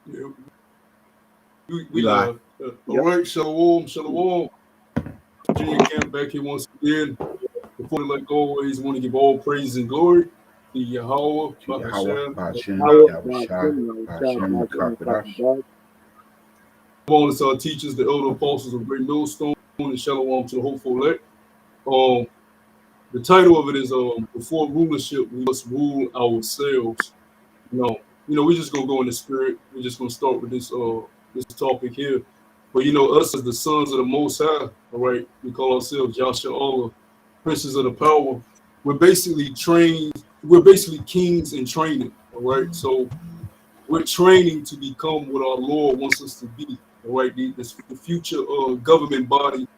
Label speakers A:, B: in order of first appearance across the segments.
A: Yeah, we live. All right, shalom. Virginia Camp back here once again. Before we let go, always want to give all praise and glory to Yahweh,
B: To Yahweh,
A: Bahashem,
B: Ba'ashem,
C: Power,
B: Yahushua, Ba'ashem, Yakakwadash.
A: bonus our teachers, the elder apostles of Great Millstone, and shalom to the hopeful elect. Um, the title of it is before rulership, we must rule ourselves. We're just gonna go in the spirit. We're just gonna start with this topic here. But us as the sons of the Most High, all right, we call ourselves Yahshua, princes of the power. We're basically trained. We're basically kings in training, all right. So we're training to become what our Lord wants us to be, all right. The future government body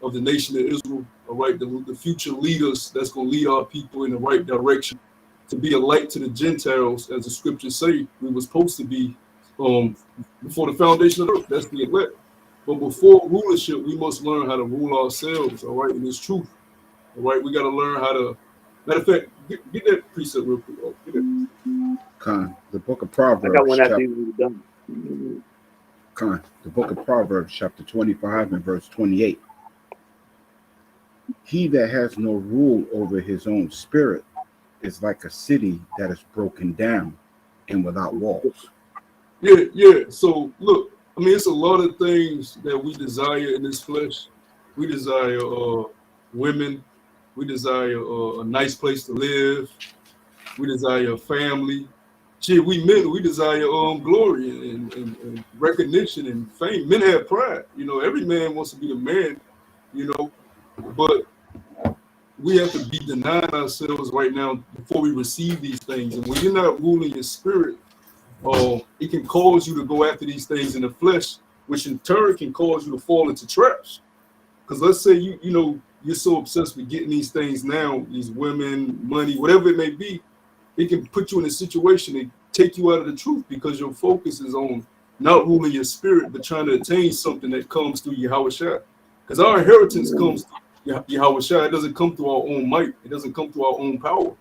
A: of the nation of Israel, all right. The future leaders that's gonna lead our people in the right direction, to be a light to the Gentiles, as the scriptures say we were supposed to be before the foundation of the earth. That's the elect. But before rulership, we must learn how to rule ourselves, all right, in this truth. All right, we got to learn how to, matter of fact, get that precept real quick. Get that.
B: Khan, the book of
C: I
B: Proverbs.
C: got one after you done.
B: Khan, the book of Proverbs, chapter 25 and verse 28. He that has no rule over his own spirit is like a city that is broken down and without walls.
A: Yeah. So look, I mean, it's a lot of things that we desire in this flesh. We desire women. We desire a nice place to live. We desire a family. Shit, we men, we desire glory and recognition and fame. Men have pride. Every man wants to be the man, but we have to be denying ourselves right now before we receive these things. And when you're not ruling your spirit, it can cause you to go after these things in the flesh, which in turn can cause you to fall into traps. Because let's say you're so obsessed with getting these things now, these women, money, whatever it may be, it can put you in a situation and take you out of the truth because your focus is on not ruling your spirit, but trying to attain something that comes through Yahweh. Because our inheritance comes through Yahweh. It doesn't come through our own might. It doesn't come through our own power.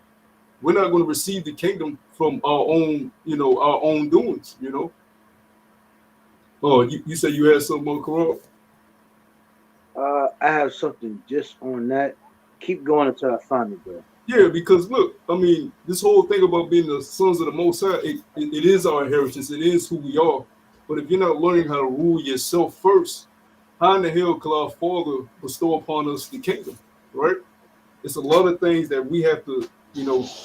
A: We're not going to receive the kingdom from our own doings, Oh, you said you had something more, Corral?
C: I have something just on that. Keep going until I find it, bro.
A: Yeah, because look, I mean, this whole thing about being the sons of the Most High, it is our inheritance. It is who we are. But if you're not learning how to rule yourself first, how in the hell could our Father bestow upon us the kingdom, right? It's a lot of things that we have to,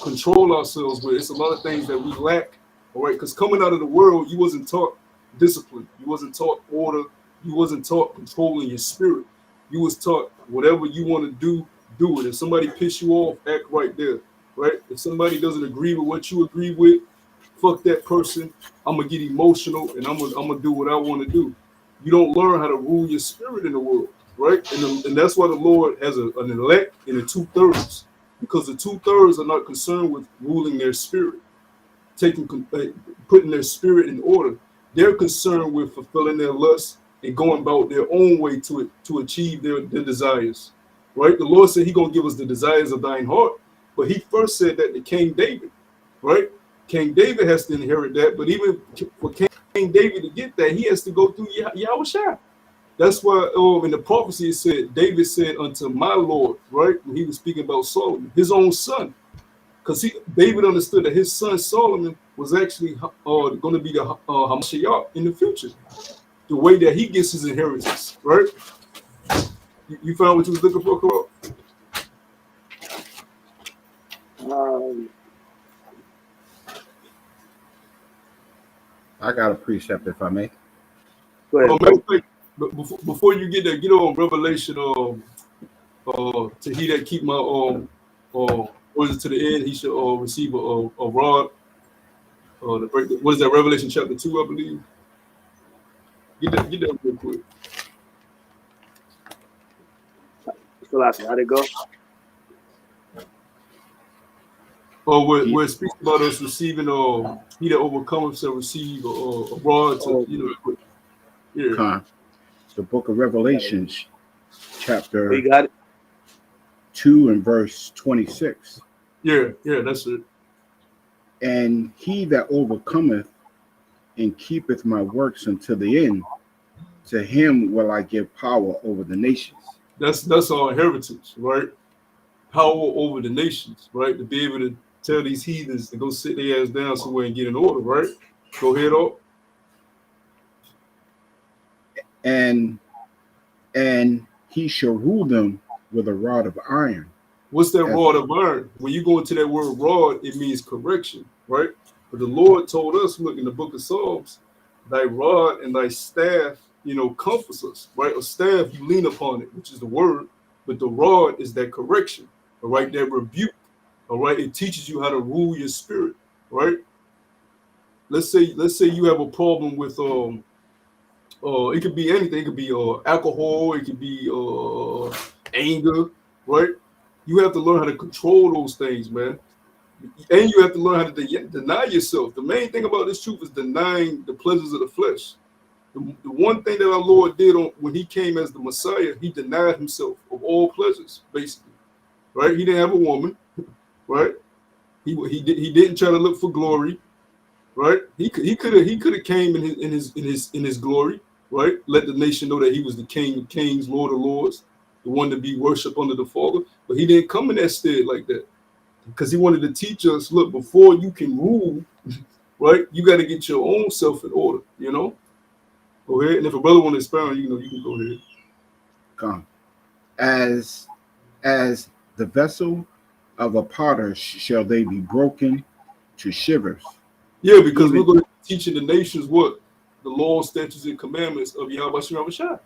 A: control ourselves with. It's a lot of things that we lack, all right? Because coming out of the world, you wasn't taught discipline. You wasn't taught order. You wasn't taught controlling your spirit. You was taught whatever you want to do it. If somebody piss you off, act right there, right? If somebody doesn't agree with what you agree with, fuck that person. I'm gonna get emotional and I'm gonna do what I want to do. You don't learn how to rule your spirit in the world, right? And that's why the Lord has an elect and a 2/3, because the 2/3 are not concerned with ruling their spirit, putting their spirit in order. They're concerned with fulfilling their lusts and going about their own way to achieve their desires. Right? The Lord said He's gonna give us the desires of thine heart, but He first said that to King David, right? King David has to inherit that, but even for King David to get that, he has to go through Yahweh. That's why in the prophecy it said, David said unto my Lord, right? When he was speaking about Solomon, his own son, because David understood that his son Solomon was actually going to be the Hamashiach in the future, the way that he gets his inheritance, right? You found what you was looking for, Carl?
B: I got a precept, if I may.
C: Go ahead.
A: Before you get there, get on Revelation. To he that keep my words to the end, he should receive a rod. What is that? Revelation chapter 2, I believe. Get that real quick.
C: Still asking, how'd it go?
A: Where it speaks about us receiving, he that overcometh shall receive a rod to,
B: Yeah. The book of Revelations, chapter
C: you got it?
B: 2 and verse 26.
A: Yeah, that's it.
B: And he that overcometh and keepeth my works until the end, to him will I give power over the nations.
A: That's our heritage, right? Power over the nations, right? To be able to tell these heathens to go sit their ass down somewhere and get in order, right? Go ahead, up.
B: And he shall rule them with a rod of iron.
A: What's that
B: As-
A: rod of iron? When you go into that word rod, it means correction, right? But the Lord told us, look, in the book of Psalms, thy rod and thy staff, comforts us, right? A staff, you lean upon it, which is the word, but the rod is that correction, all right? That rebuke, all right? It teaches you how to rule your spirit, right? Let's say you have a problem with it could be anything. It could be alcohol. It could be anger, right? You have to learn how to control those things, man. And you have to learn how to deny yourself. The main thing about this truth is denying the pleasures of the flesh. The one thing that our Lord did when he came as the Messiah, he denied himself of all pleasures, basically, right? He didn't have a woman, right? He didn't try to look for glory, right? He could have came in his glory, right? Let the nation know that he was the King of Kings, Lord of Lords, the one to be worshipped under the Father. But he didn't come in that stead like that, because he wanted to teach us, look, before you can rule, right, you got to get your own self in order, Go ahead. And if a brother want to expound, you can go ahead.
B: Come. As the vessel of a potter shall they be broken to shivers.
A: Yeah, because we're going to be teaching the nations what? The law, statutes, and commandments of Yahweh Shem Shai.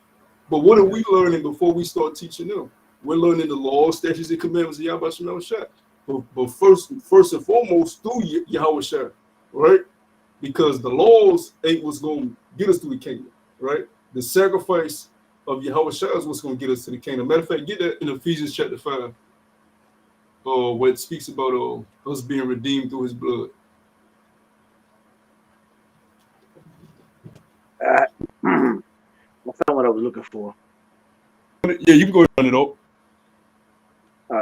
A: But what are we learning before we start teaching them? We're learning the law, statutes, and commandments of Yahweh Shem Shai. But first and foremost, through Yahweh Shai, right? Because the laws ain't what's going to get us to the kingdom, right? The sacrifice of Yahweh Shai is what's going to get us to the kingdom. Matter of fact, get that in Ephesians chapter 5, where it speaks about us being redeemed through his blood.
C: I found what I was looking for.
A: Yeah, you can go run it up.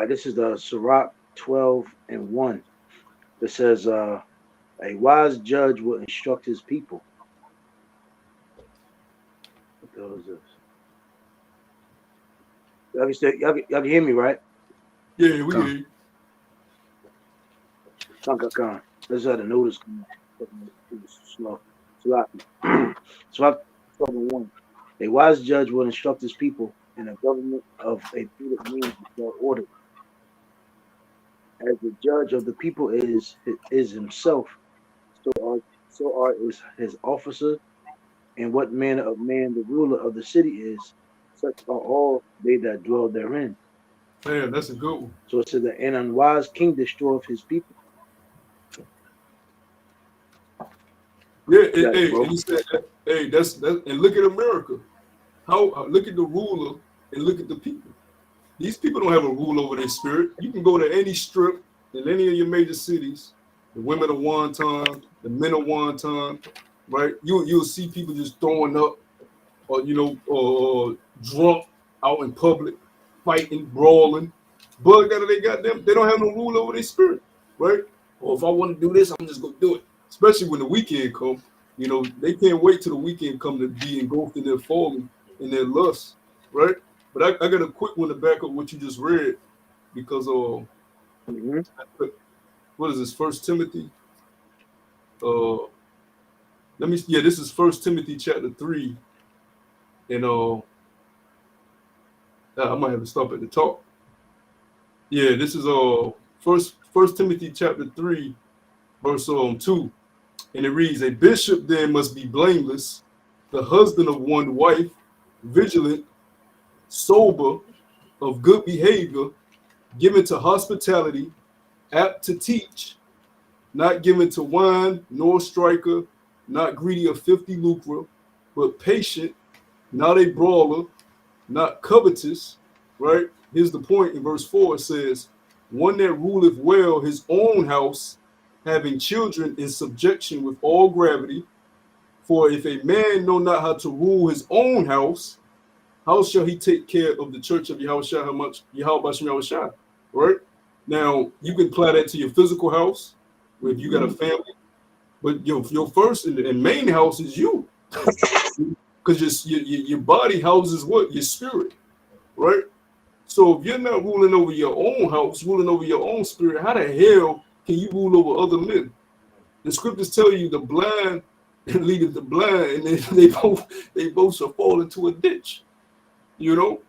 C: This is the Sirach 12:1. It says, a wise judge will instruct his people. What the hell is this? Y'all can hear me, right?
A: Yeah, we hear you.
C: Khan. Let's have the notice. Slow. Sirach 12:1. A wise judge will instruct his people, and a government of a prudent man shall order. As the judge of the people is himself, so are his officers, and what manner of man the ruler of the city is, such are all they that dwell therein.
A: Man, that's a good one.
C: So it says that an unwise king destroyeth his people.
A: Yeah, and he said, hey, that's and look at America. How look at the ruler and look at the people. These people don't have a rule over their spirit. You can go to any strip in any of your major cities. The women are wonton, the men are wonton, right? You'll see people just throwing up, or drunk out in public, fighting, brawling. But they don't have no rule over their spirit, right? Or if I want to do this, I'm just gonna do it. Especially when the weekend comes, they can't wait till the weekend come to be engulfed in their falling, in their lust, right? But I got a quick one to back up what you just read, because what is this? 1 Timothy. This is 1 Timothy chapter 3, and I might have to stop at the top. Yeah, this is First Timothy chapter 3, verse 2, and it reads: a bishop then must be blameless, the husband of one wife, vigilant, sober, of good behavior, given to hospitality, apt to teach, not given to wine, nor striker, not greedy of filthy lucre, but patient, not a brawler, not covetous, right? Here's the point in verse 4. It says, one that ruleth well his own house, having children in subjection with all gravity. For if a man know not how to rule his own house, how shall he take care of the church of Yahweh Shai? How much Yahweh Shai, right? Now, you can apply that to your physical house, where if you got a family, But your first and main house is you, because your body houses what? Your spirit, right? So if you're not ruling over your own house, ruling over your own spirit, how the hell can you rule over other men? The scriptures tell you the blind leadeth the blind, and they both shall fall into a ditch. You know,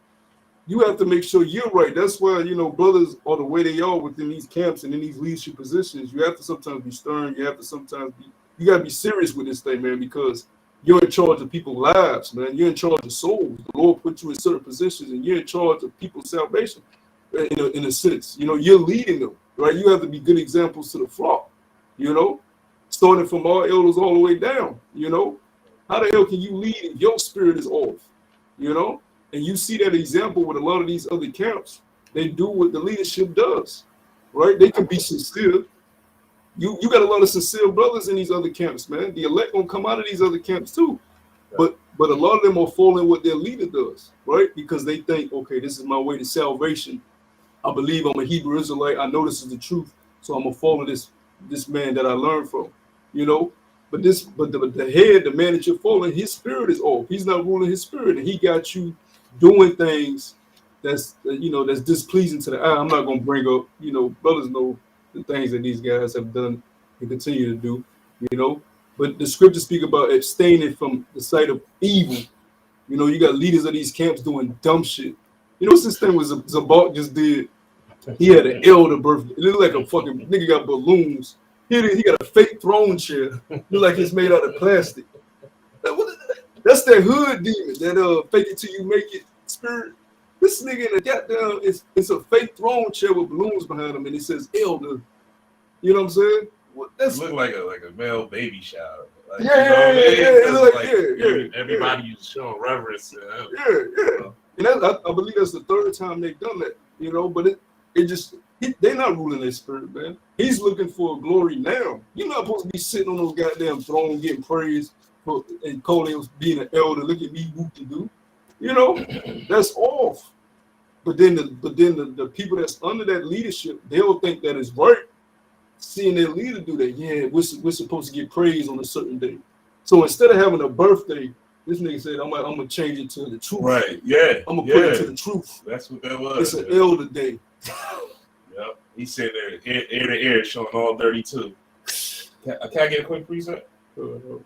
A: you have to make sure you're right. That's why, brothers are the way they are within these camps and in these leadership positions. You have to sometimes be stern. You have to sometimes you gotta be serious with this thing, man, because you're in charge of people's lives, man. You're in charge of souls. The Lord put you in certain positions, and you're in charge of people's salvation. In a sense, you're leading them, right? You have to be good examples to the flock, starting from our elders all the way down. How the hell can you lead if your spirit is off? And you see that example with a lot of these other camps. They do what the leadership does, right? They can be sincere. You got a lot of sincere brothers in these other camps, man. The elect gonna come out of these other camps too. But a lot of them are following what their leader does, right? Because they think, okay, this is my way to salvation. I believe I'm a Hebrew Israelite. I know this is the truth, so I'm gonna follow this man that I learned from, But the head, the man that you're following, his spirit is off. He's not ruling his spirit, and he got you doing things that's displeasing to the eye. I'm not gonna bring up, brothers know the things that these guys have done and continue to do, But the scriptures speak about abstaining from the sight of evil. You got leaders of these camps doing dumb shit. What's this thing was Zabak just did? He had an elder birthday. It looked like a fucking nigga got balloons. He got a fake throne chair. Look like it's made out of plastic. That's that hood demon, that fake it till you make it spirit. This nigga in the goddamn, it's a fake throne chair with balloons behind him, and it says elder. You know what I'm saying?
D: It looked like a male baby shower. Like, everybody's showing reverence.
A: Yeah. And I believe that's the third time they've done that. But they're not ruling their spirit, man. He's looking for glory now. You're not supposed to be sitting on those goddamn thrones getting praised and calling him being an elder. Look at me, whoop to do. That's off. But then the people that's under that leadership, they'll think that is right. Seeing their leader do that, yeah, we're supposed to get praise on a certain day. So instead of having a birthday, this nigga said, I'm gonna change it to the truth.
D: Right, yeah.
A: I'm gonna put it to the truth.
D: That's what that was.
A: It's an elder day.
D: Yep. He said there, ear to ear, showing all 32. Can I get a quick preset? You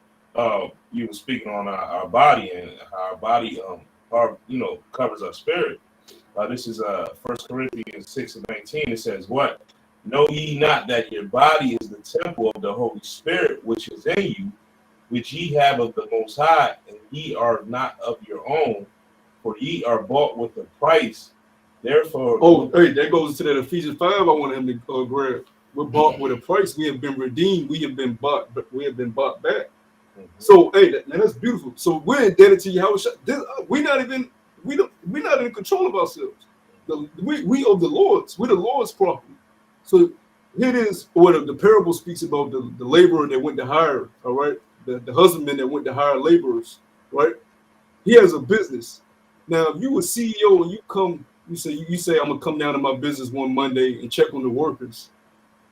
D: were speaking on our body and how our body covers our spirit. This is 1 Corinthians 6:19. It says, what? Know ye not that your body is the temple of the Holy Spirit, which is in you, which ye have of the Most High, and ye are not of your own, for ye are bought with a price. Therefore,
A: that goes to that Ephesians 5. I want him to grab. We're bought with a price. We have been redeemed. We have been bought, but we have been bought back. Mm-hmm. So, that's beautiful. So we're indebted to Yahweh. We're not in control of ourselves. We are the Lord's. We're the Lord's property. So it is what the parable speaks about the laborer that went to hire, all right? The husbandman that went to hire laborers, right? He has a business. Now, if you a CEO and you say I'm gonna come down to my business one Monday and check on the workers,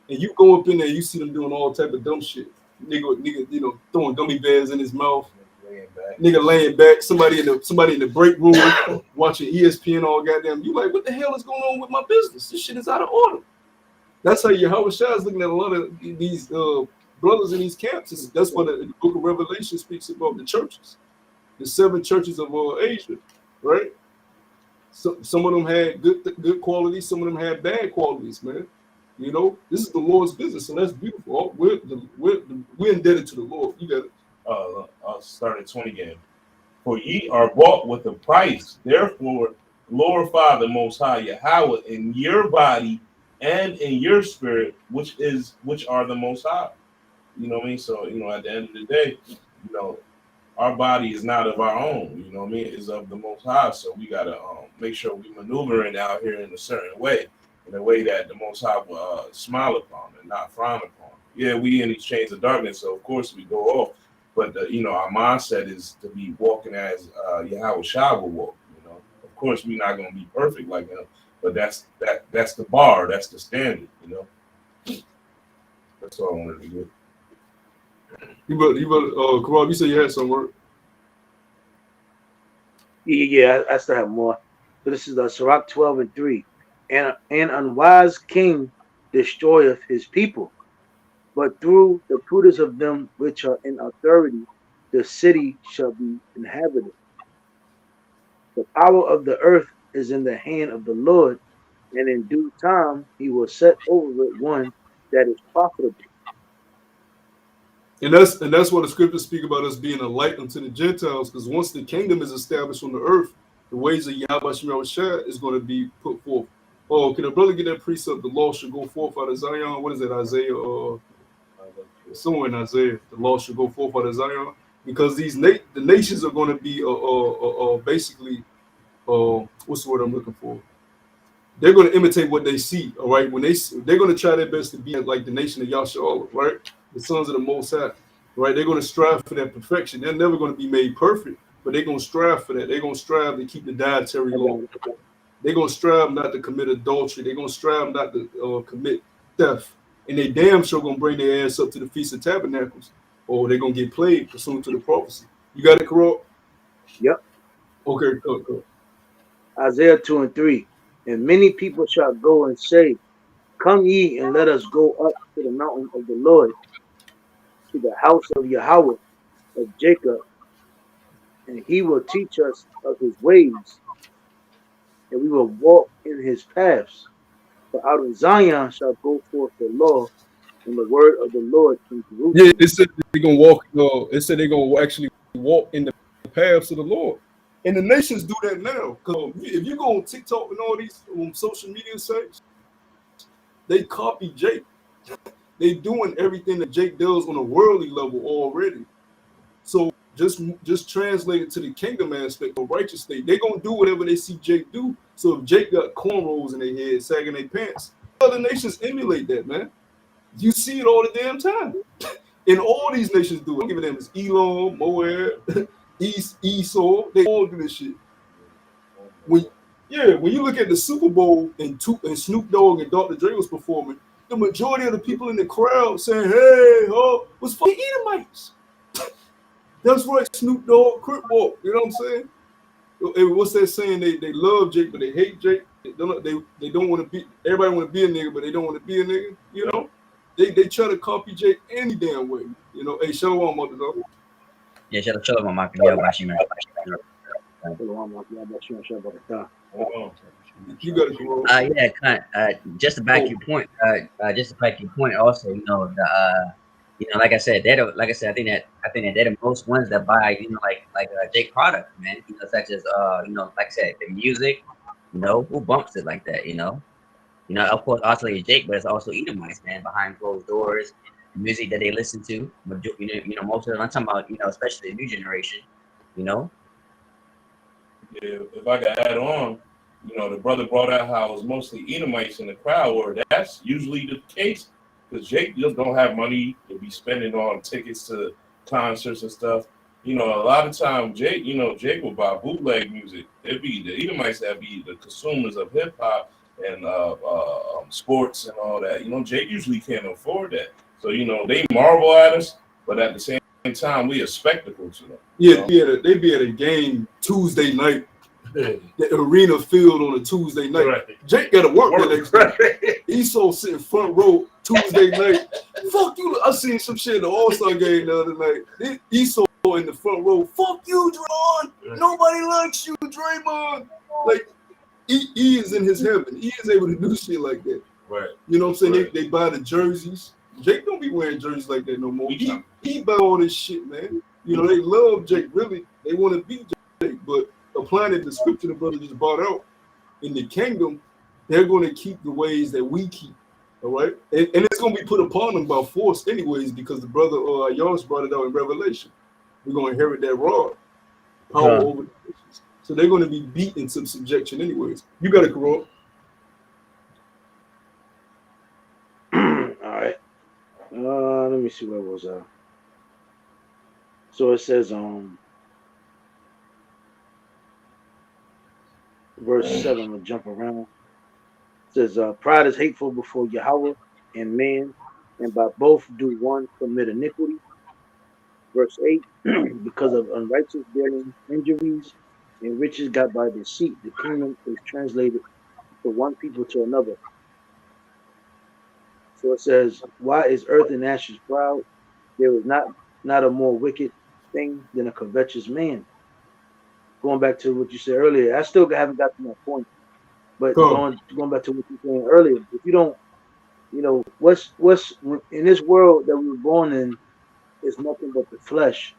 A: and you go up in there, you see them doing all type of dumb shit. Nigga, throwing gummy bears in his mouth. Nigga laying back. Somebody in the break room watching ESPN all goddamn. You like, what the hell is going on with my business? This shit is out of order. That's how Yahweh Shah is looking at a lot of these brothers in these camps. That's what the book of Revelation speaks about the churches, the 7 churches of Asia, right? So some of them had good qualities, some of them had bad qualities, man. This is the Lord's business, and that's beautiful. We're indebted to the Lord. You got it.
D: I'll start at 20 again. For ye are bought with a price. Therefore, glorify the Most High Yahweh in your body and in your spirit, which are the Most High. You know what I mean? So, at the end of the day, our body is not of our own. You know what I mean? It's of the Most High. So we gotta make sure we maneuvering out here in a certain way, in a way that the Most High will smile upon and not frown upon. Yeah, we in these chains of darkness, so of course we go off. But our mindset is to be walking as Yahweh Shah will walk. Of course we're not gonna be perfect like him. But that's the bar, that's the standard, That's all I wanted to do.
A: Karan, you said you had some work.
C: Yeah, I still have more. So this is Sirach 12:3. And an unwise king destroyeth his people, but through the prudence of them which are in authority, the city shall be inhabited. The power of the earth is in the hand of the Lord, and in due time he will set over it one that is profitable.
A: And that's what the scriptures speak about us being a light unto the Gentiles, because once the kingdom is established on the earth, the ways of Yahweh Shemel Shah is going to be put forth. Oh, can a brother get that precept? The law should go forth out of Zion. What is it, Isaiah? Somewhere in Isaiah, the law should go forth out of Zion, because the nations are going to be basically what's the word I'm looking for? They're going to imitate what they see. All right, when they're going to try their best to be like the nation of Yasharallah, right? The sons of the Most High, right? They're going to strive for that perfection. They're never going to be made perfect, but they're going to strive for that. They're going to strive to keep the dietary law. They're going to strive not to commit adultery. They're going to strive not to commit theft. And they damn sure going to bring their ass up to the Feast of Tabernacles, or they're going to get plagued pursuant to the prophecy. You got it, correct?
C: Yep.
A: Okay, go.
C: Isaiah 2:3. And many people shall go and say, come ye and let us go up to the mountain of the Lord, to the house of Yahweh of Jacob, and he will teach us of his ways, and we will walk in his paths. For out of Zion shall go forth the law and the word of the Lord from
A: Yeah,
C: Jerusalem.
A: it said they're going to walk. It said they're going to actually walk in the paths of the Lord. And the nations do that now. Because if you go on TikTok and all these social media sites, they copy Jake. They doing everything that Jake does on a worldly level already. So just translate it to the kingdom aspect of righteous state. They're gonna do whatever they see Jake do. So if Jake got cornrows in their head, sagging their pants, other nations emulate that, man. You see it all the damn time. And all these nations do it. I'm giving them is Elam, Moab, Esau. They all do this shit. When you look at the Super Bowl and Snoop Dogg and Dr. Dre was performing, the majority of the people in the crowd saying, "Hey, was fucking Edomites." That's right, Snoop Dogg, Crip Walk. You know what I'm saying? And what's that saying? They love Jake, but they hate Jake. They don't want to be. Everybody want to be a nigga, but they don't want to be a nigga. You know? They try to copy Jake any damn way. You know? Hey, Shalom, mother dog.
E: Yeah, shalom, my man.
A: You got to go.
E: Just to back your point. Also, like I said, I think that they're the most ones that buy, like Jake product, man. Such as like I said, the music. Who bumps it like that? Of course, also it's Jake, but it's also Edomites, man, behind closed doors. The music that they listen to, most of them. I'm talking about, especially the new generation.
D: Yeah, if I could add on, the brother brought out how it's mostly Edomites in the crowd, or that's usually the case, because Jake just don't have money to be spending on tickets to concerts and stuff. A lot of times Jake will buy bootleg music. It'd be the Edomites that be the consumers of hip hop and sports and all that. Jake usually can't afford that. So, they marvel at us, but at the same time, we a spectacle to them.
A: Yeah, they be at a game Tuesday night, the arena field on a Tuesday night. Right. Jake got to work the next day. Esau sitting front row Tuesday night. Fuck you. I seen some shit in the All-Star game the other night. Esau in the front row. Fuck you, Draymond. Nobody likes you, Draymond. Like, he is in his heaven. He is able to do shit like that.
D: Right.
A: You know what I'm saying? Right. They buy the jerseys. Jake don't be wearing jerseys like that no more. He buy all this shit, man. They love Jake, really. They want to be Jake, but applying it to scripture the brother just brought out, in the kingdom, they're going to keep the ways that we keep, all right? And it's going to be put upon them by force anyways, because the brother Yosh brought it out in Revelation. We're going to inherit that rod, power over the nations. So they're going to be beaten to subjection anyways. You got it, Karol.
C: All right. Let me see, where was I? So it says verse 7, I'm gonna jump around. It says pride is hateful before Yahweh and man, and by both do one commit iniquity. Verse 8, because of unrighteous dealing, injuries, and riches got by deceit, the kingdom is translated from one people to another. So it says, why is earth and ashes proud? There is not a more wicked thing than a covetous man. Going back to what you said earlier, I still haven't got to my point. But
A: Come.
C: going back to what you were saying earlier, if you don't, what's in this world that we were born in is nothing but the flesh.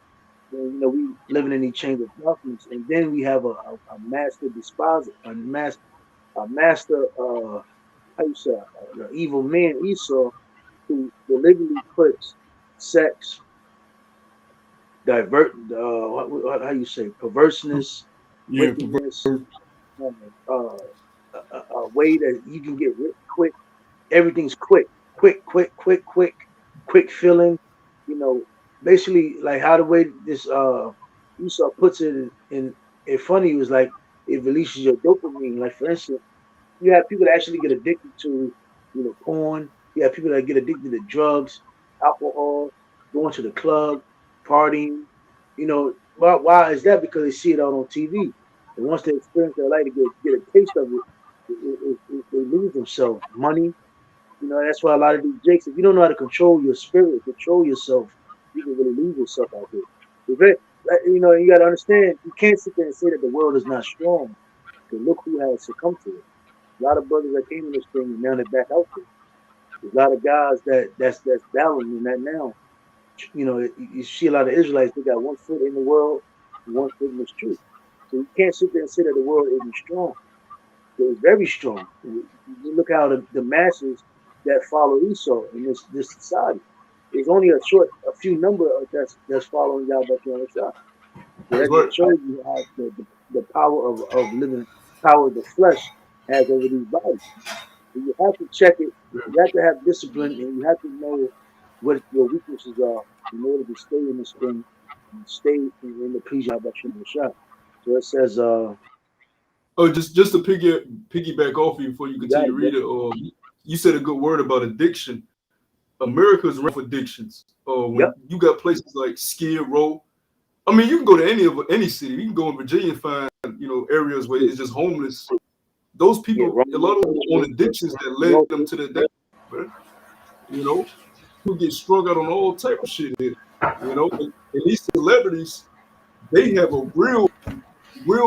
C: And, we living in these chains of darkness, and then we have a master despiser, a master, how you say, an evil man Esau, who deliberately puts sex, how you say, perverseness,
A: Yeah.
C: wickedness, a way that you can get rich quick. Everything's quick feeling. You know, basically like how the way this Esau puts it in front of you is like it releases your dopamine. Like for instance, you have people that actually get addicted to, porn. You have people that get addicted to drugs, alcohol, going to the club, partying. Why is that? Because they see it out on TV. And once they experience that life to get a taste of it, they lose themselves. Money, that's why a lot of these jakes, if you don't know how to control your spirit, control yourself, you can really lose yourself out there. You got to understand, you can't sit there and say that the world is not strong. Because look who has succumbed to it. A lot of brothers that came in this thing and now they're back out there. There's a lot of guys that's battling in that now. You see a lot of Israelites, they got one foot in the world and one foot in the street. So you can't sit there and say that the world isn't strong. It's very strong. You look how the masses that follow Esau in this society. There's only a few number of that's following Yahweh on the side. So
A: That's
C: that
A: right.
C: just shows you how the power of living, power of the flesh has over these bodies. And you have to check it. You have to have discipline, and you have to know what your weaknesses are in order to stay in this thing and stay in the peace Yahweh on the shot. So it says,
A: Oh, just to piggyback off you before you
C: you got
A: continue
C: it, bro.
A: reading. You said a good word about addiction. America's rough addictions. When
C: Yep.
A: you got places like Skid Row. I mean, you can go to any city. You can go in Virginia and find areas where it's just homeless. Those
C: Yeah,
A: people, a lot of them on addictions that led them to the death. Man. People get strung out on all type of shit here. And these celebrities, they have a real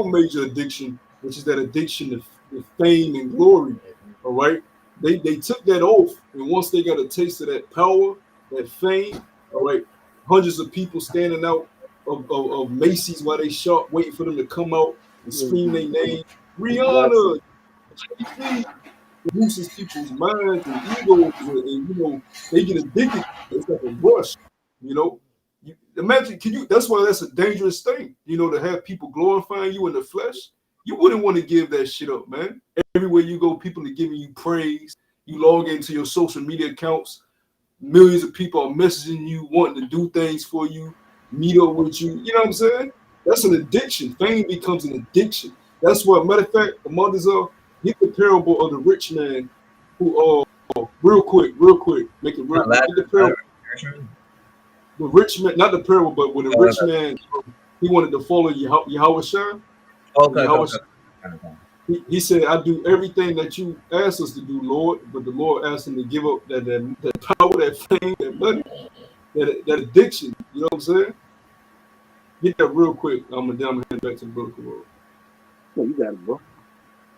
A: major addiction, which is that addiction to fame and glory. All right, they took that oath, and once they got a taste of that power, that fame, all right, hundreds of people standing out of Macy's while they shop, waiting for them to come out and scream their name.
C: Exactly.
A: Rihanna, Jay-Z, produces people's minds and egos, and they get addicted. It's like a rush, you know. Imagine, can you? That's why that's a dangerous thing, to have people glorifying you in the flesh. You wouldn't want to give that shit up, man. Everywhere you go, people are giving you praise. You log into your social media accounts, millions of people are messaging you, wanting to do things for you, meet up with you. You know what I'm saying? That's an addiction. Fame becomes an addiction. That's what, matter of fact, the mothers are. Get the parable of the rich man who, real quick, make it real quick. Get the parable. The rich man, not the parable, but when the rich man, he wanted to follow Yahweh Shai. He said, I do everything that you asked us to do, Lord. But the Lord asked him to give up that power, that fame, that money, that addiction. You know what I'm saying? Get that real quick. I'm gonna head back to the book of the world.
C: No, you got it, bro.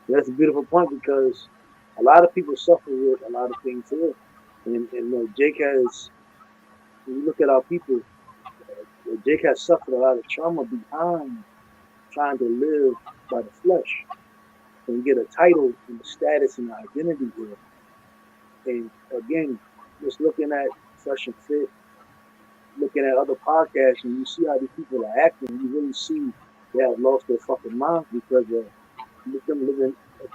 C: That's a beautiful point because a lot of people suffer with a lot of things here. And Jake has, when you look at our people, Jake has suffered a lot of trauma behind trying to live by the flesh and get a title and a status and an identity here. And again, just looking at Fresh and Fit, looking at other podcasts, and you see how these people are acting, you really see they have lost their fucking minds because of them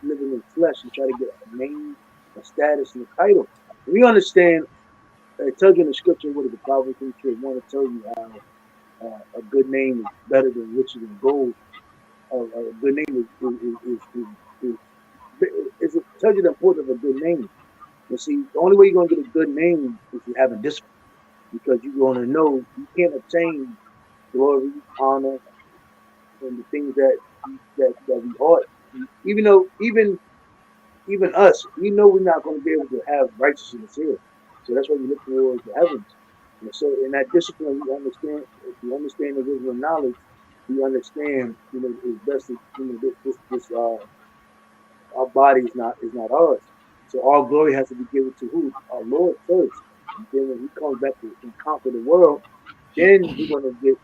C: living in flesh and try to get a name, a status, and a title. We understand. It tells you in the scripture what is the Proverbs want to tell you how a good name is better than riches and gold. A good name is it tells you the importance of a good name. You see, the only way you're gonna get a good name is if you have a discipline. because you're going to know you can't obtain glory, honor, and the things that we ought. Even though even us, we know we're not going to be able to have righteousness here. So that's why we look towards the heavens. And so in that discipline, we understand. If we understand the wisdom of knowledge, we understand. It's best. This our body is not ours. So all glory has to be given to who? Our Lord first. And then when He comes back and conquer the world, then we're going to get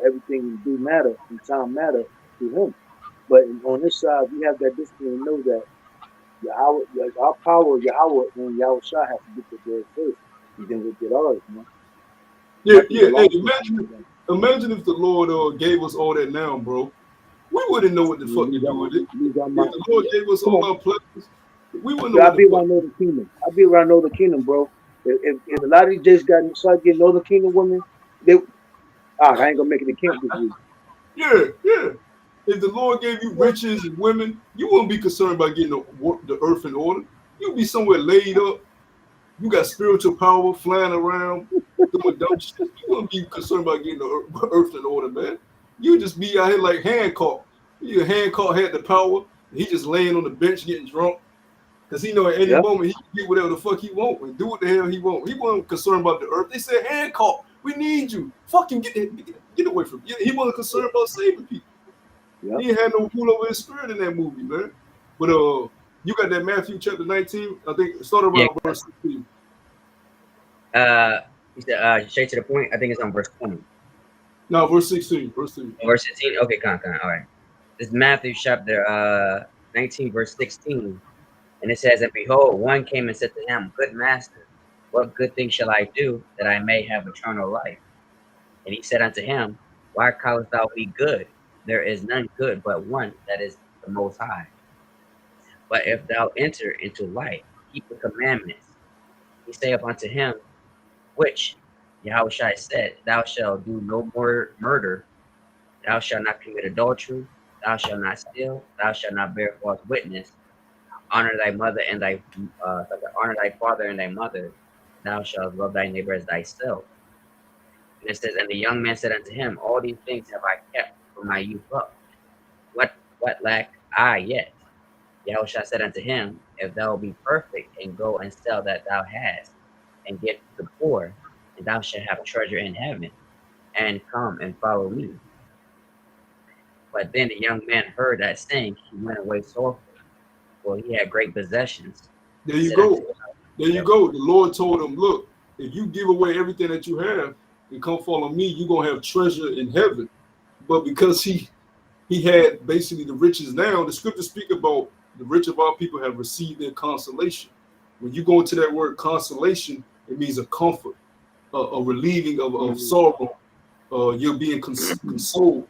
C: everything in due matter, in time matter to Him. But on this side, we have that discipline to know that Yahweh, like our power, Yahweh and Yahweh Shah have to get the glory first, and then we'll get ours.
A: Yeah,
C: That can
A: yeah. Hey,
C: belong to Him.
A: imagine if the Lord gave us all that now, bro. We wouldn't know what the fuck to do with it.
C: Lose our
A: If
C: mind.
A: the Lord gave us
C: Come
A: all
C: on.
A: our pleasures, we wouldn't know
C: Yeah, I'll
A: what the
C: be
A: fuck.
C: around Northern Kingdom. I'll be around Northern Kingdom, bro. If a lot of these Jays start getting Northern Kingdom women, I ain't gonna make it to camp this week.
A: Yeah, yeah. If the Lord gave you riches and women, you wouldn't be concerned about getting the earth in order. You'd be somewhere laid up. You got spiritual power flying around doing dumb shit. You wouldn't be concerned about getting the earth in order, man. You'd just be out here like Hancock. Hancock had the power. He just laying on the bench getting drunk. Because he know at any
C: Yeah,
A: moment he can get whatever the fuck he want and do what the hell he want. He wasn't concerned about the earth. They said, Hancock, we need you. Fuck him, get away from him. He wasn't concerned about saving people.
C: yeah.
A: He ain't had no rule over his spirit in that movie, man. But you got that Matthew chapter 19, I think start
E: Yeah.
A: around verse 16.
E: He said, straight to the point. I think it's on verse 20.
A: No, verse 16. Verse 16.
E: Verse 16. Okay, all right. This is Matthew chapter 19, verse 16. And it says, and behold, one came and said to him, good master, what good thing shall I do that I may have eternal life? And he said unto him, why callest thou me good? There is none good but one, that is the Most High. But if thou enter into life, keep the commandments. He saith unto him, which Yahushua said, thou shalt do no more murder, thou shalt not commit adultery, thou shalt not steal, thou shalt not bear false witness, honor thy mother and honor thy father and thy mother, thou shalt love thy neighbor as thyself. And it says, and the young man said unto him, all these things have I kept from my youth up. What lack I yet? Yahushua said unto him, if thou be perfect, and go and sell that thou hast, and give to the poor, and thou shalt have treasure in heaven, and come and follow me. But then the young man heard that saying, he went away sorrowful, for he had great possessions.
A: There you go. There you go. The Lord told him, look, if you give away everything that you have and come follow me, you're going to have treasure in heaven. But because he had basically the riches now, the scriptures speak about the rich of our people have received their consolation. When you go into that word consolation, it means a comfort, a relieving of sorrow. You're being consoled.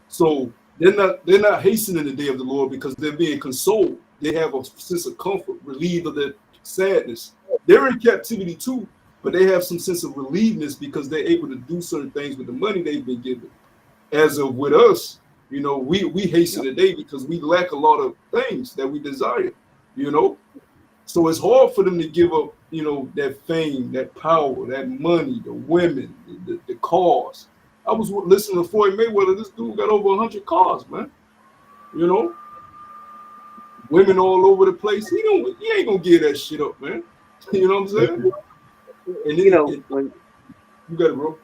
A: So they're not hastening the day of the Lord because they're being consoled. They have a sense of comfort, relieved of their sadness. They're in captivity too, but they have some sense of relievedness because they're able to do certain things with the money they've been given. As of with us, we hasten the day because we lack a lot of things that we desire, So it's hard for them to give up, that fame, that power, that money, the women, the cars. I was listening to Floyd Mayweather. This dude got over 100 cars, man. Women all over the place. He ain't gonna give that shit up, man. You know what I'm saying? And
C: When
A: you got it, bro.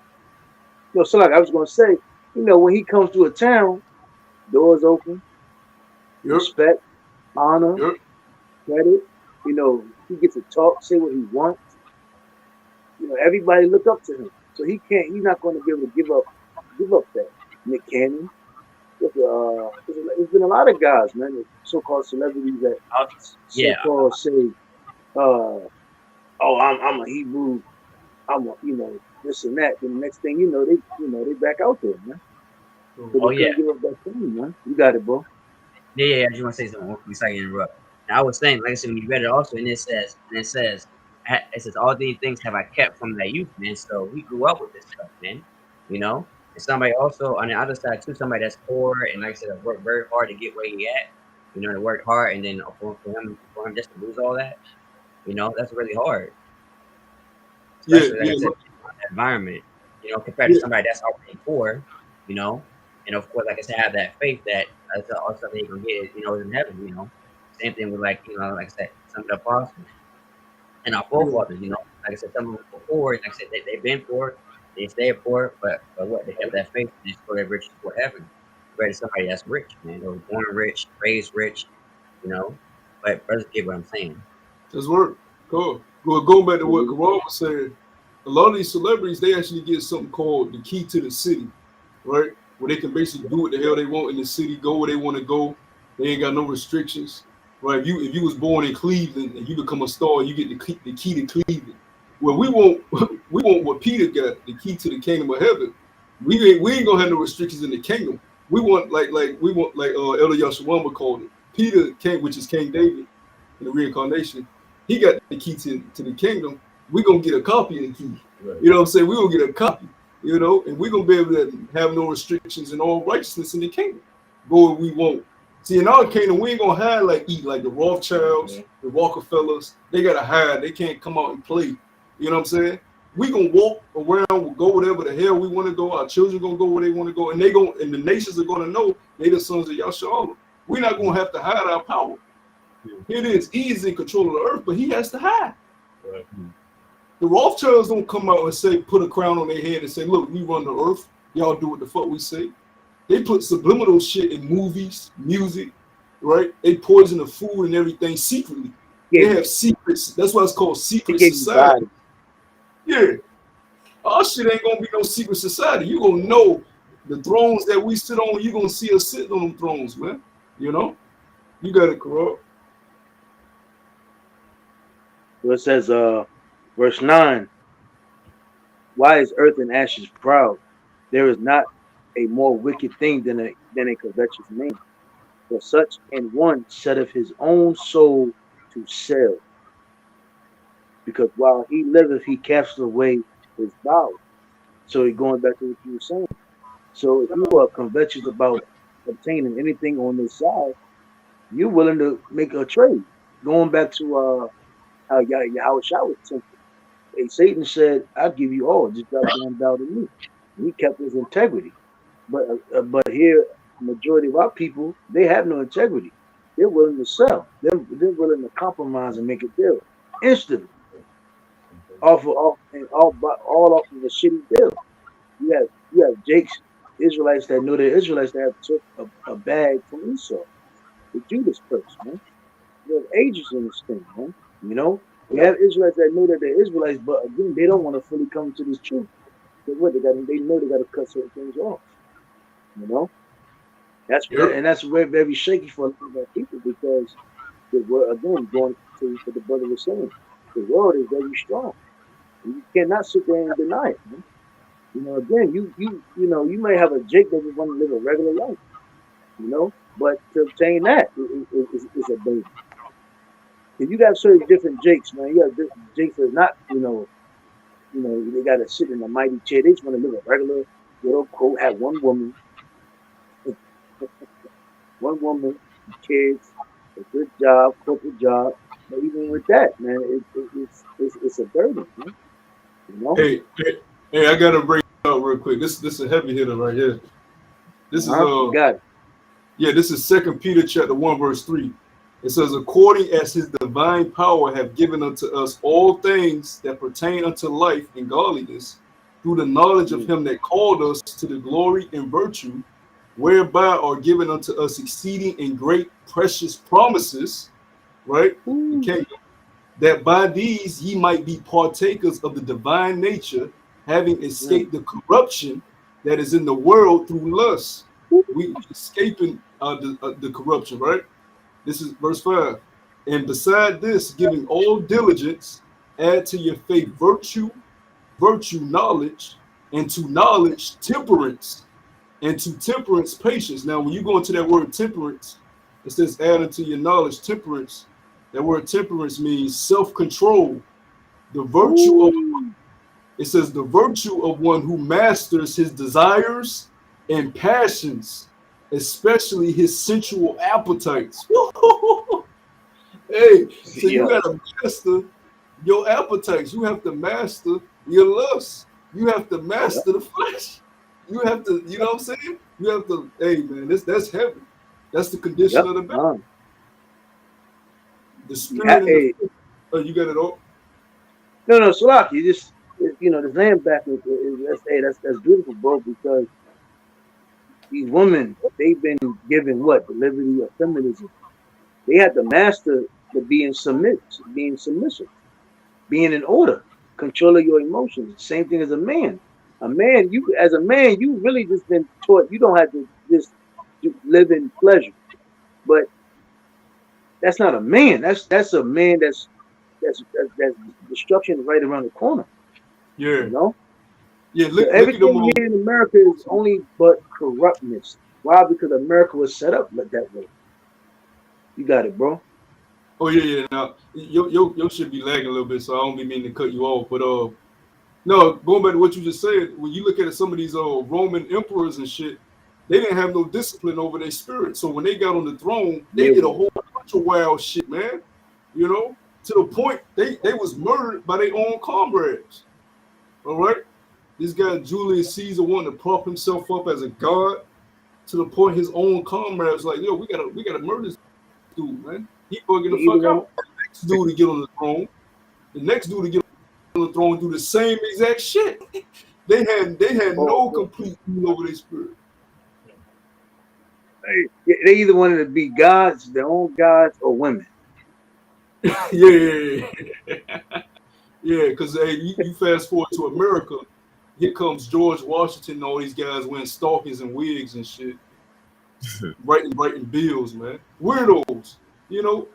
C: so like I was gonna say, when he comes to a town, doors open, respect, honor, credit. He gets to talk, say what he wants. Everybody look up to him. So he's not going to be able to give up that. Nick Cannon. There's been a lot of guys, man, so-called celebrities that so-called say, I'm a Hebrew, I'm a, this and that. Then the next thing you know, they back out there, man. So they couldn't give up that thing, man. You got it, bro.
E: Yeah, I just want to say something before I interrupt. Now, I was saying, like I said, when you read it also, and it says, all these things have I kept from thy youth, man. So we grew up with this stuff, man. And somebody also on the other side too, somebody that's poor and like I said, worked very hard to get where he at. To work hard, and then for him just to lose all that, that's really hard. Especially, like I said, environment, you know, compared to somebody that's already poor, you know. And of course, like I said, have that faith that also they can get, you know, in heaven, you know. Same thing with like, you know, like I said, some of the apostles and our forefathers, you know. Like I said, some of them were poor, like I said, they've been poor, they stayed poor, but what they have that faith and they store their riches for heaven. Compared to somebody that's rich, man. They were born rich, raised rich, you know. But brothers get what I'm saying.
A: That's work. Cool. Well, going back to what Karan was saying, a lot of these celebrities, they actually get something called the key to the city, right? Where they can basically do what the hell they want in the city, go where they want to go. They ain't got no restrictions, right? If you was born in Cleveland and you become a star, you get the key to Cleveland. Well, we want we want what Peter got, the key to the kingdom of heaven. We ain't gonna have no restrictions in the kingdom. We want like Elder Yashawamba called it. Peter came, which is King David in the reincarnation. He got the key to the kingdom. We're gonna get a copy of the key. Right. You know what I'm saying? We're gonna get a copy, you know, and we're gonna be able to have no restrictions and all righteousness in the kingdom. Go where we want. See, in our kingdom, we ain't gonna hide eat like the Rothschilds, the Rockefellers. They gotta hide. They can't come out and play. You know what I'm saying? We gonna walk around, we'll go whatever the hell we want to go. Our children gonna go where they want to go, and the nations are gonna know they the sons of Yahshua. We're not gonna have to hide our power. It is easy in control of the earth, but he has to hide. Right. The Rothschilds don't come out and say, put a crown on their head and say, look, we run the earth. Y'all do what the fuck we say. They put subliminal shit in movies, music, right? They poison the food and everything secretly. Yeah. They have secrets. That's why it's called secret society. Yeah. Our shit ain't gonna be no secret society. You gonna know the thrones that we sit on. You gonna see us sitting on them thrones, man. You know? You got it, corrupt.
C: So it says, verse 9, why is earth and ashes proud? There is not a more wicked thing than a covetous man. For such an one setteth his own soul to sell. Because while he liveth, he casts away his bowels. So he's going back to what you were saying. So if you are covetous about obtaining anything on this side, you're willing to make a trade. Going back to how Yahweh Shah was tempted. Hey, Satan said, I'll give you all, just drop down to me. And he kept his integrity. But here, majority of our people, they have no integrity. They're willing to sell. They're willing to compromise and make a deal instantly. All off of the shitty deal. You have Jake's Israelites that know they're Israelites that have took a bag from Esau. The Judas purse, man. There's ages in this thing, man. You know, we have Israelites that know that they're Israelites, but again, they don't want to fully come to this truth. They know they got to cut certain things off. You know, that's very shaky for a lot of our people because the world, again, going to what the brother was saying, the world is very strong. You cannot sit there and deny it, man. You know, again, you know, you may have a Jake that just want to live a regular life, you know, but to obtain that is a baby. If you got certain different Jakes, man, you got different Jakes that's not, you know, they got to sit in a mighty chair. They just want to live a regular, quote, have one woman, kids, a good job, corporate job. But even with that, man, it's a burden, man. You know?
A: Hey, I gotta break it out real quick. This is a heavy hitter right here. This is
C: got it.
A: Yeah, this is 2 Peter chapter 1, verse 3. It says, according as his divine power have given unto us all things that pertain unto life and godliness, through the knowledge of him that called us to the glory and virtue, whereby are given unto us exceeding and great precious promises, right? Okay. That by these ye might be partakers of the divine nature, having escaped the corruption that is in the world through lust. We escaping the corruption, right? This is verse 5. And beside this, giving all diligence, add to your faith virtue, knowledge, and to knowledge temperance, and to temperance patience. Now, when you go into that word temperance, it says add unto your knowledge temperance. That word temperance means self-control. The virtue of, it says the virtue of one who masters his desires and passions, especially his sensual appetites. Hey, so you gotta master your appetites. You have to master your lusts. You have to master the flesh. You have to, you know what I'm saying? You have to, hey man, that's heavy. That's the condition
C: Yep.
A: of the battle. The
C: You
A: spirit and the
C: hey,
A: flesh. Oh, you got it all?
C: no, Salaki, you just the land back that's beautiful, bro, because these women, they've been given what? The liberty of feminism. They had to master the being submissive, being in order, controlling your emotions. Same thing as a man. As a man, you really just been taught you don't have to just live in pleasure. But that's not a man. That's a man that's destruction right around the corner.
A: Yeah.
C: You know?
A: Yeah,
C: So
A: look at them
C: everything
A: all.
C: here in America is only but corruptness. Why? Because America was set up like that way. You got it, bro.
A: Oh yeah. Now your shit be lagging a little bit, so I don't be meaning to cut you off. But no, going back to what you just said, when you look at some of these Roman emperors and shit, they didn't have no discipline over their spirit. So when they got on the throne, they
C: Yeah.
A: did a whole bunch of wild shit, man. You know, to the point they was murdered by their own comrades. All right, this guy Julius Caesar wanted to prop himself up as a god to the point his own comrades like, yo, we gotta murder this dude, man. He bugging
C: They
A: the
C: either
A: fuck
C: want
A: out. The next dude to get on the throne, the next dude to get on the throne do the same exact shit. They had no
C: or
A: complete rule over their spirit.
C: they either wanted to be gods, their own gods, or women.
A: Yeah. Yeah, because hey, you fast forward to America, here comes George Washington and all these guys wearing stockings and wigs and shit, writing bills, man. Weirdos, you know.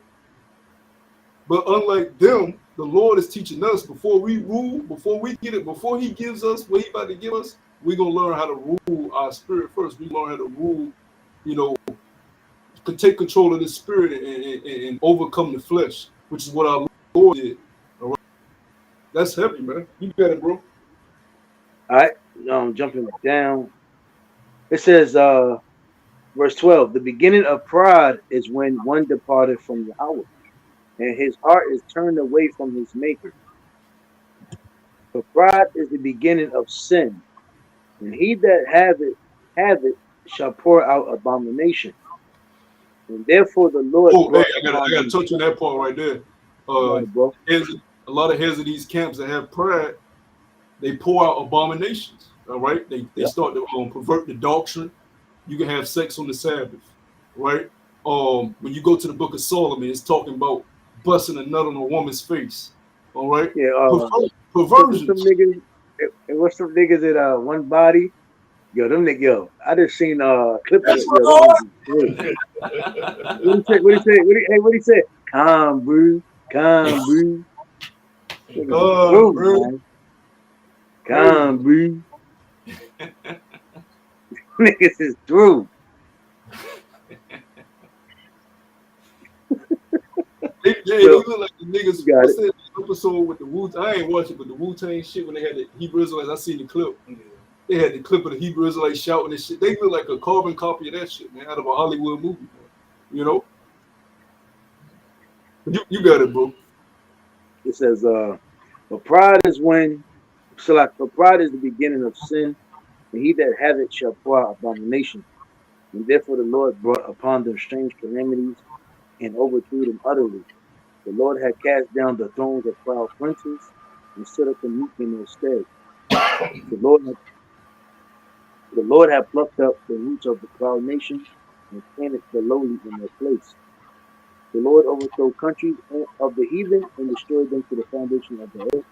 A: But unlike them, the Lord is teaching us before we rule, before we get it, before He gives us what He about to give us, we're gonna learn how to rule our spirit first. We learn how to rule, you know, to take control of the spirit and overcome the flesh, which is what our Lord did. All right, that's heavy, man. You got it, bro.
C: All right. Jumping down. It says, verse 12, the beginning of pride is when one departed from Yahweh, and his heart is turned away from his maker. For pride is the beginning of sin, and he that have it shall pour out abomination. And therefore the Lord
A: Oh, hey,
C: brought
A: I
C: upon
A: gotta
C: them.
A: touch on that part right there.
C: Got it, bro.
A: A lot of heads of these camps that have pride, they pour out abominations. All right, they
C: Yep.
A: start to pervert the doctrine. You can have sex on the Sabbath, right? When you go to the Book of Solomon, it's talking about busting a nut on a woman's face. All right,
C: Yeah. What's some
A: Perversions.
C: niggas? What's some niggas that one body? Yo, them niggas. Yo, I just seen a clip of
A: That's
C: it.
A: my
C: Yo,
A: Lord.
C: what he say? What he say? What he say? Calm, bro. Calm, bro. Niggas is through,
A: Bro.
C: man. Calm, bro. Niggas is through.
A: They look like the niggas.
C: You got
A: What's that episode with the Wu? I ain't watching, but the Wu-Tang shit when they had the Hebrew Israelites. I seen the clip. They had the clip of the Hebrew Israelites shouting and shit. They look like a carbon copy of that shit, man, out of a Hollywood movie, man. You know? You got it, bro.
C: It says, but pride is for pride is the beginning of sin, and he that hath it shall pour out abomination. And therefore the Lord brought upon them strange calamities and overthrew them utterly. The Lord had cast down the thrones of proud princes and set up the meek in their stead. The Lord had plucked up the roots of the proud nations and planted the lowly in their place. The Lord overthrew countries of the heathen and destroyed them to the foundation of the earth.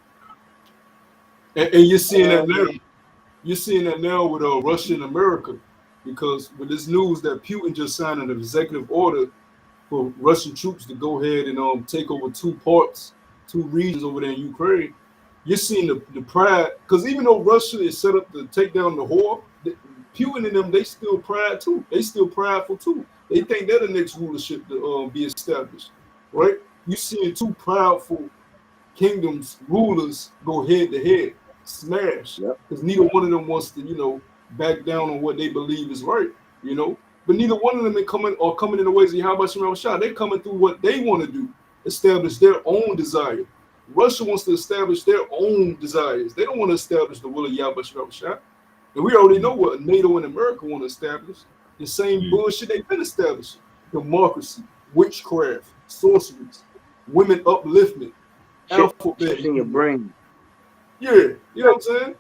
A: And you're seeing that now. You're seeing that now with Russia and America, because with this news that Putin just signed an executive order for Russian troops to go ahead and take over two regions over there in Ukraine. You're seeing the pride, because even though Russia is set up to take down the whore, Putin and them, they still pride too. They still prideful too. They think they're the next rulership to be established, right? You're seeing two proudful kingdoms, rulers go head to head, smash, because neither one of them wants to, back down on what they believe is right, But neither one of them are coming in the ways of Yahweh Shem Shah. They're coming through what they want to do, establish their own desire, Russia wants to establish their own desires. They don't want to establish the will of Yahweh Shah. And we already know what NATO and America want to establish. The same bullshit they've been establishing. Democracy, witchcraft, sorceries, women upliftment, alphabet.
C: in your brain.
A: Yeah, you know what I'm saying?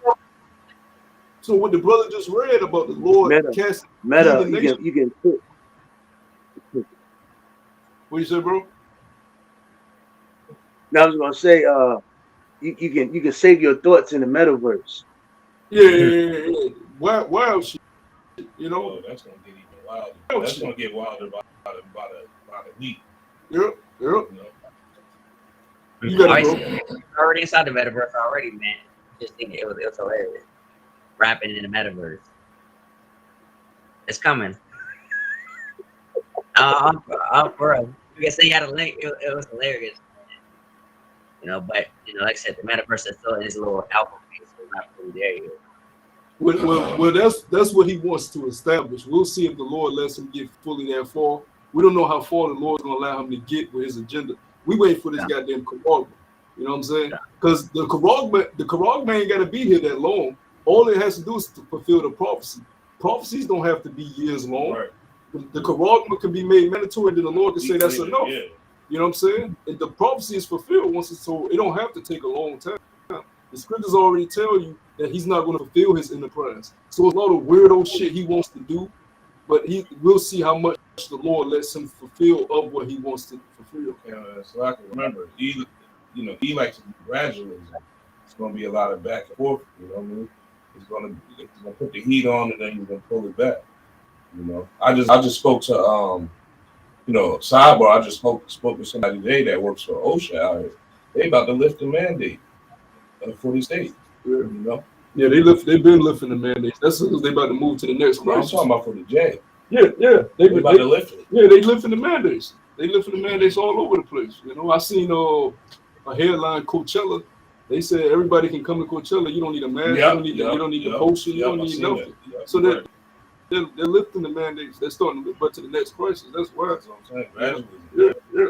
A: So what the brother just read about the Lord casting
C: Meta, you can put.
A: What you say, bro?
C: Now I was gonna say, you can save your thoughts in the metaverse.
A: Yeah. Wild shit. You know?
D: Oh, that's gonna get even wilder. That's gonna get wilder about a week.
A: Yep.
D: You know?
A: You gotta go.
E: Already inside the metaverse already, man. Just think it was hilarious. Rapping in the metaverse. It's coming. Bro. You can say you had a link. It was hilarious. You know, but you know, like I said, the metaverse is still in his little alpha phase, so it's not fully there yet.
A: Well, that's what he wants to establish. We'll see if the Lord lets him get fully that far. We don't know how far the Lord's gonna allow him to get with his agenda. We wait for this goddamn Karag. You know what I'm saying? Because the Karag man ain't gotta be here that long. All it has to do is to fulfill the prophecy. Prophecies don't have to be years long.
D: Right.
A: The Karag can be made mandatory, and then the Lord can say that's enough.
D: Yeah.
A: You know what I'm saying? And the prophecy is fulfilled once it's so it don't have to take a long time. The scriptures already tell you that he's not going to fulfill his enterprise. So it's a lot of weirdo shit he wants to do, but we'll see how much the Lord lets him fulfill of what he wants to fulfill.
D: So I can remember, he likes to do gradualism. It's going to be a lot of back and forth. You know what I mean? He's going to put the heat on, and then he's going to pull it back. You know, I just spoke to sidebar. I just spoke to somebody today that works for OSHA out here. They about to lift the mandate for the state. You know.
A: Yeah, they've been lifting the mandates. That's because they about to move to the next crisis.
D: I'm talking about for the jail.
A: Yeah.
D: They about to lift it.
A: Yeah, they lifting the mandates. They lifting the mandates all over the place. You know, I seen a headline Coachella. They said everybody can come to Coachella. You don't need a mask. You don't need the potion. You don't need nothing. So they're lifting the mandates. They're starting to live up to the next crisis. That's why.
D: That's what I'm saying.
A: Yeah.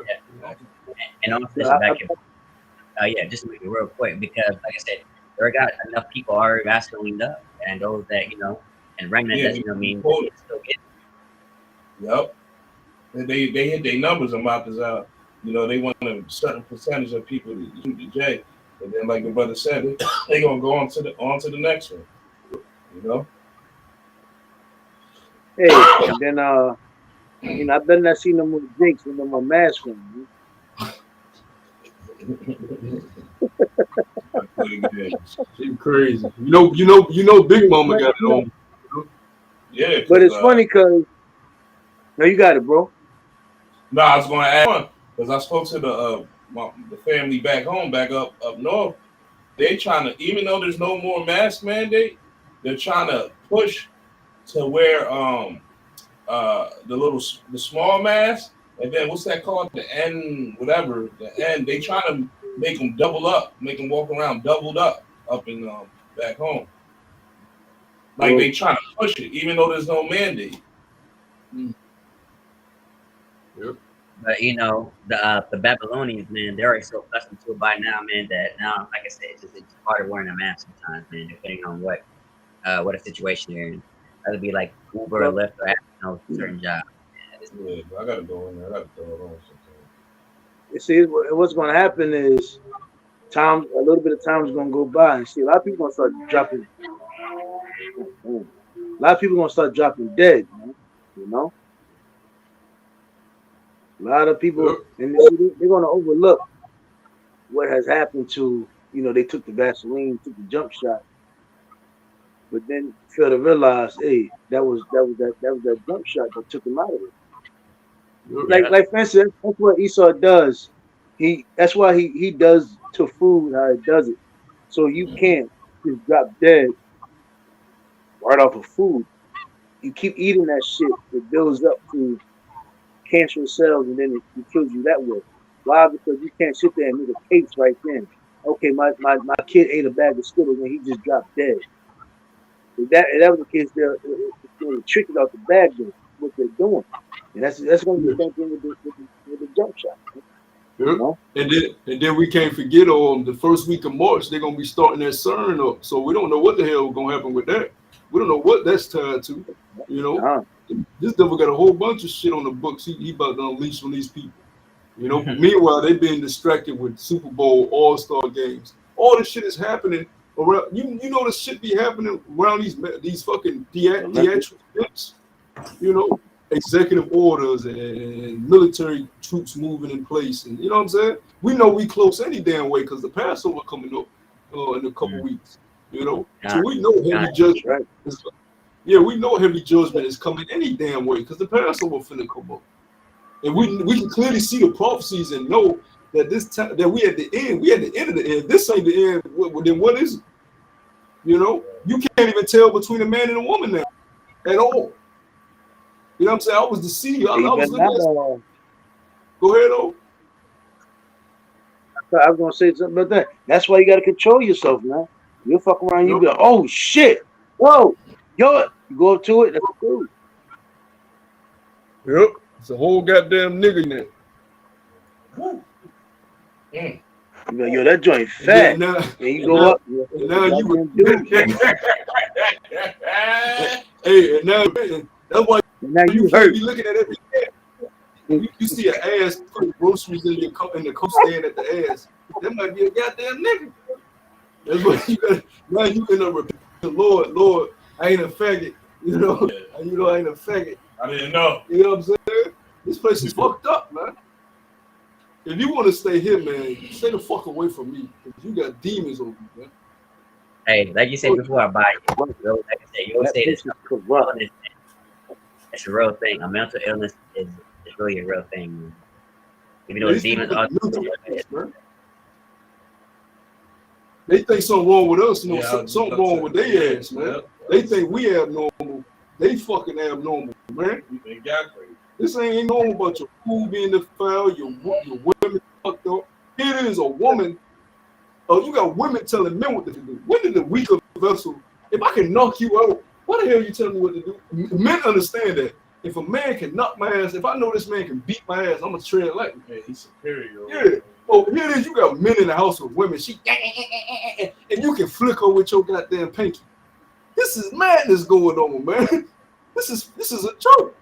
E: And on this back here, just to make it real quick, because like I said, there got enough people already masculined up, and those that and remnant that still get.
D: Yep. They hit their numbers about this out. You know, they want a certain percentage of people to shoot the J, and then like the brother said, they gonna go on to the next one. You know.
C: Hey, and then I better not see no more drinks with no more masks on.
A: She's crazy. You know, Big Mama got it on.
D: Yeah,
C: but it's funny because no, you got it, bro.
D: No, I was going to add on because I spoke to the family back home, back up north. They trying to, even though there's no more mask mandate, they're trying to push to wear the small mask, and then what's that called? The N, whatever. The N. They trying to make them double up, make them walk around doubled up in back home. Like they trying to push it, even though there's no mandate.
A: Yep.
E: But the Babylonians, man, they're already so accustomed to it by now, man, that now, like I said, it's harder wearing a mask sometimes, man, depending on what a situation you're in. That'd be like Uber or Lyft or certain job.
D: Yeah, I gotta go in there. I gotta throw it on sometimes.
C: You see, what's going to happen is a little bit of time is going to go by, and see, a lot of people going to start dropping. A lot of people going to start dropping dead, man, you know. A lot of people, and they're going to overlook what has happened to, they took the Vaseline, took the jump shot, but then fail to realize, hey, that was that jump shot that took him out of it. Like for instance, that's what Esau does. That's why he does to food how he does it. So you can't just drop dead right off of food. You keep eating that shit, it builds up to cancerous cells, and then it kills you that way. Why? Because you can't sit there and make a case right then. Okay, my kid ate a bag of Skittles and he just dropped dead. If that was the case, they're trick it out the bag. Then what they're doing, and that's going to be the same thing with the jump shot.
A: Yeah.
C: know?
A: And then we can't forget the first week of March, they're gonna be starting that CERN up. So we don't know what the hell is gonna happen with that. We don't know what that's tied to. You know,
C: Uh,
A: this devil got a whole bunch of shit on the books he about to unleash on these people. You know, meanwhile they being distracted with Super Bowl, All-Star games. All this shit is happening around. You know, this shit be happening around these fucking theatrical events. You know, executive orders and military troops moving in place, and you know what I'm saying. We know we close any damn way because the Passover coming up in a couple weeks. You know, so we know heavy judgment.
C: right.
A: Yeah, we know heavy judgment is coming any damn way because the Passover finna come up. And we can clearly see the prophecies and know that this time that we at the end of the end. This ain't the end. Then what is it? You know, you can't even tell between a man and a woman now at all. You know what I'm saying? I was deceived. I was looking at. Go ahead, though.
C: I was gonna say something about that. That's why you gotta control yourself, man. You fuck around, you be like, oh shit, whoa, yo, you go up to it, that's cool.
A: Yep, it's a whole goddamn nigga in there.
C: You go, yo, that joint fat.
A: Now,
C: and you go up.
A: And now you
C: do.
A: Hey, and now that's why
C: Now
A: you
C: you
A: can't
C: hurt.
A: be looking at every day. You see an ass putting groceries in the coat stand at the ass. That might be a goddamn nigga. That's what you got. Now you end up repenting, Lord, I ain't a faggot. You know, I ain't a faggot.
D: I didn't know.
A: You know what I'm saying? This place is fucked up, man. If you want to stay here, man, stay the fuck away from me. Because you got demons over you, man.
E: Hey, like you said before, I buy you. Like I said, you always say this. It's a real thing. A mental illness is really a real thing, man. Even though it's demons are.
A: They think something wrong with us, you know, something wrong with their ass, man. They think we abnormal. They fucking abnormal, man.
D: Exactly.
A: This ain't normal about your food being defiled, your women fucked up. Here it is a woman. Oh, you got women telling men what to do. When did the weaker vessel, if I can knock you out, what the hell are you telling me what to do? Men understand that. If a man can knock my ass, if I know this man can beat my ass, I'm gonna tread like him.
D: Yeah, he's superior.
A: Yeah. Oh, here it is. You got men in the house with women. And you can flick her with your goddamn pinky. This is madness going on, man. This is a joke.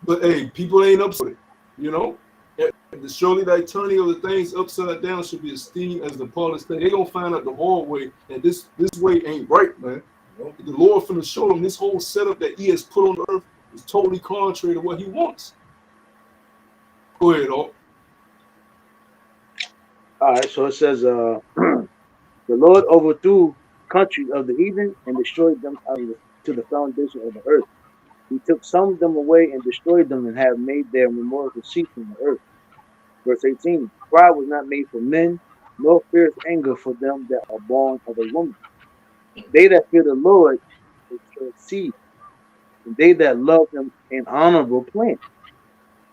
A: But hey, people ain't up with it, you know. Surely the eternity of the things upside down should be esteemed as the parlous thing. They gonna find out the hard way, and this way ain't right, man. The Lord finna show them this whole setup that He has put on the earth is totally contrary to what He wants. Go ahead, Alt.
C: All right, so it says, the Lord overthrew countries of the heathen and destroyed them to the foundation of the earth. He took some of them away and destroyed them and have made their memorial cease from the earth. Verse 18, pride was not made for men, nor fierce anger for them that are born of a woman. They that fear the Lord shall see, and they that love Him an honorable plant.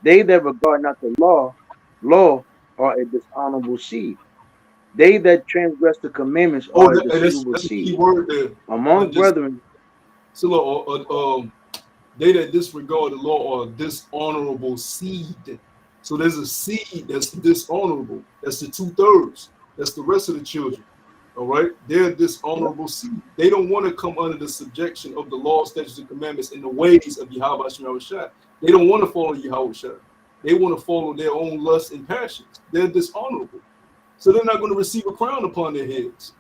C: They that regard not the law are a dishonorable seed. They that transgress the commandments are a deceivable seed.
A: Key word there.
C: Among brethren.
A: So, they that disregard the law are dishonorable seed. So there's a seed that's dishonorable. That's the 2/3. That's the rest of the children. All right, they're dishonorable seed. They don't want to come under the subjection of the law, statutes, and commandments in the ways of Yahweh Shai. They don't want to follow Yahweh Shai. They want to follow their own lusts and passions. They're dishonorable. So they're not going to receive a crown upon their heads.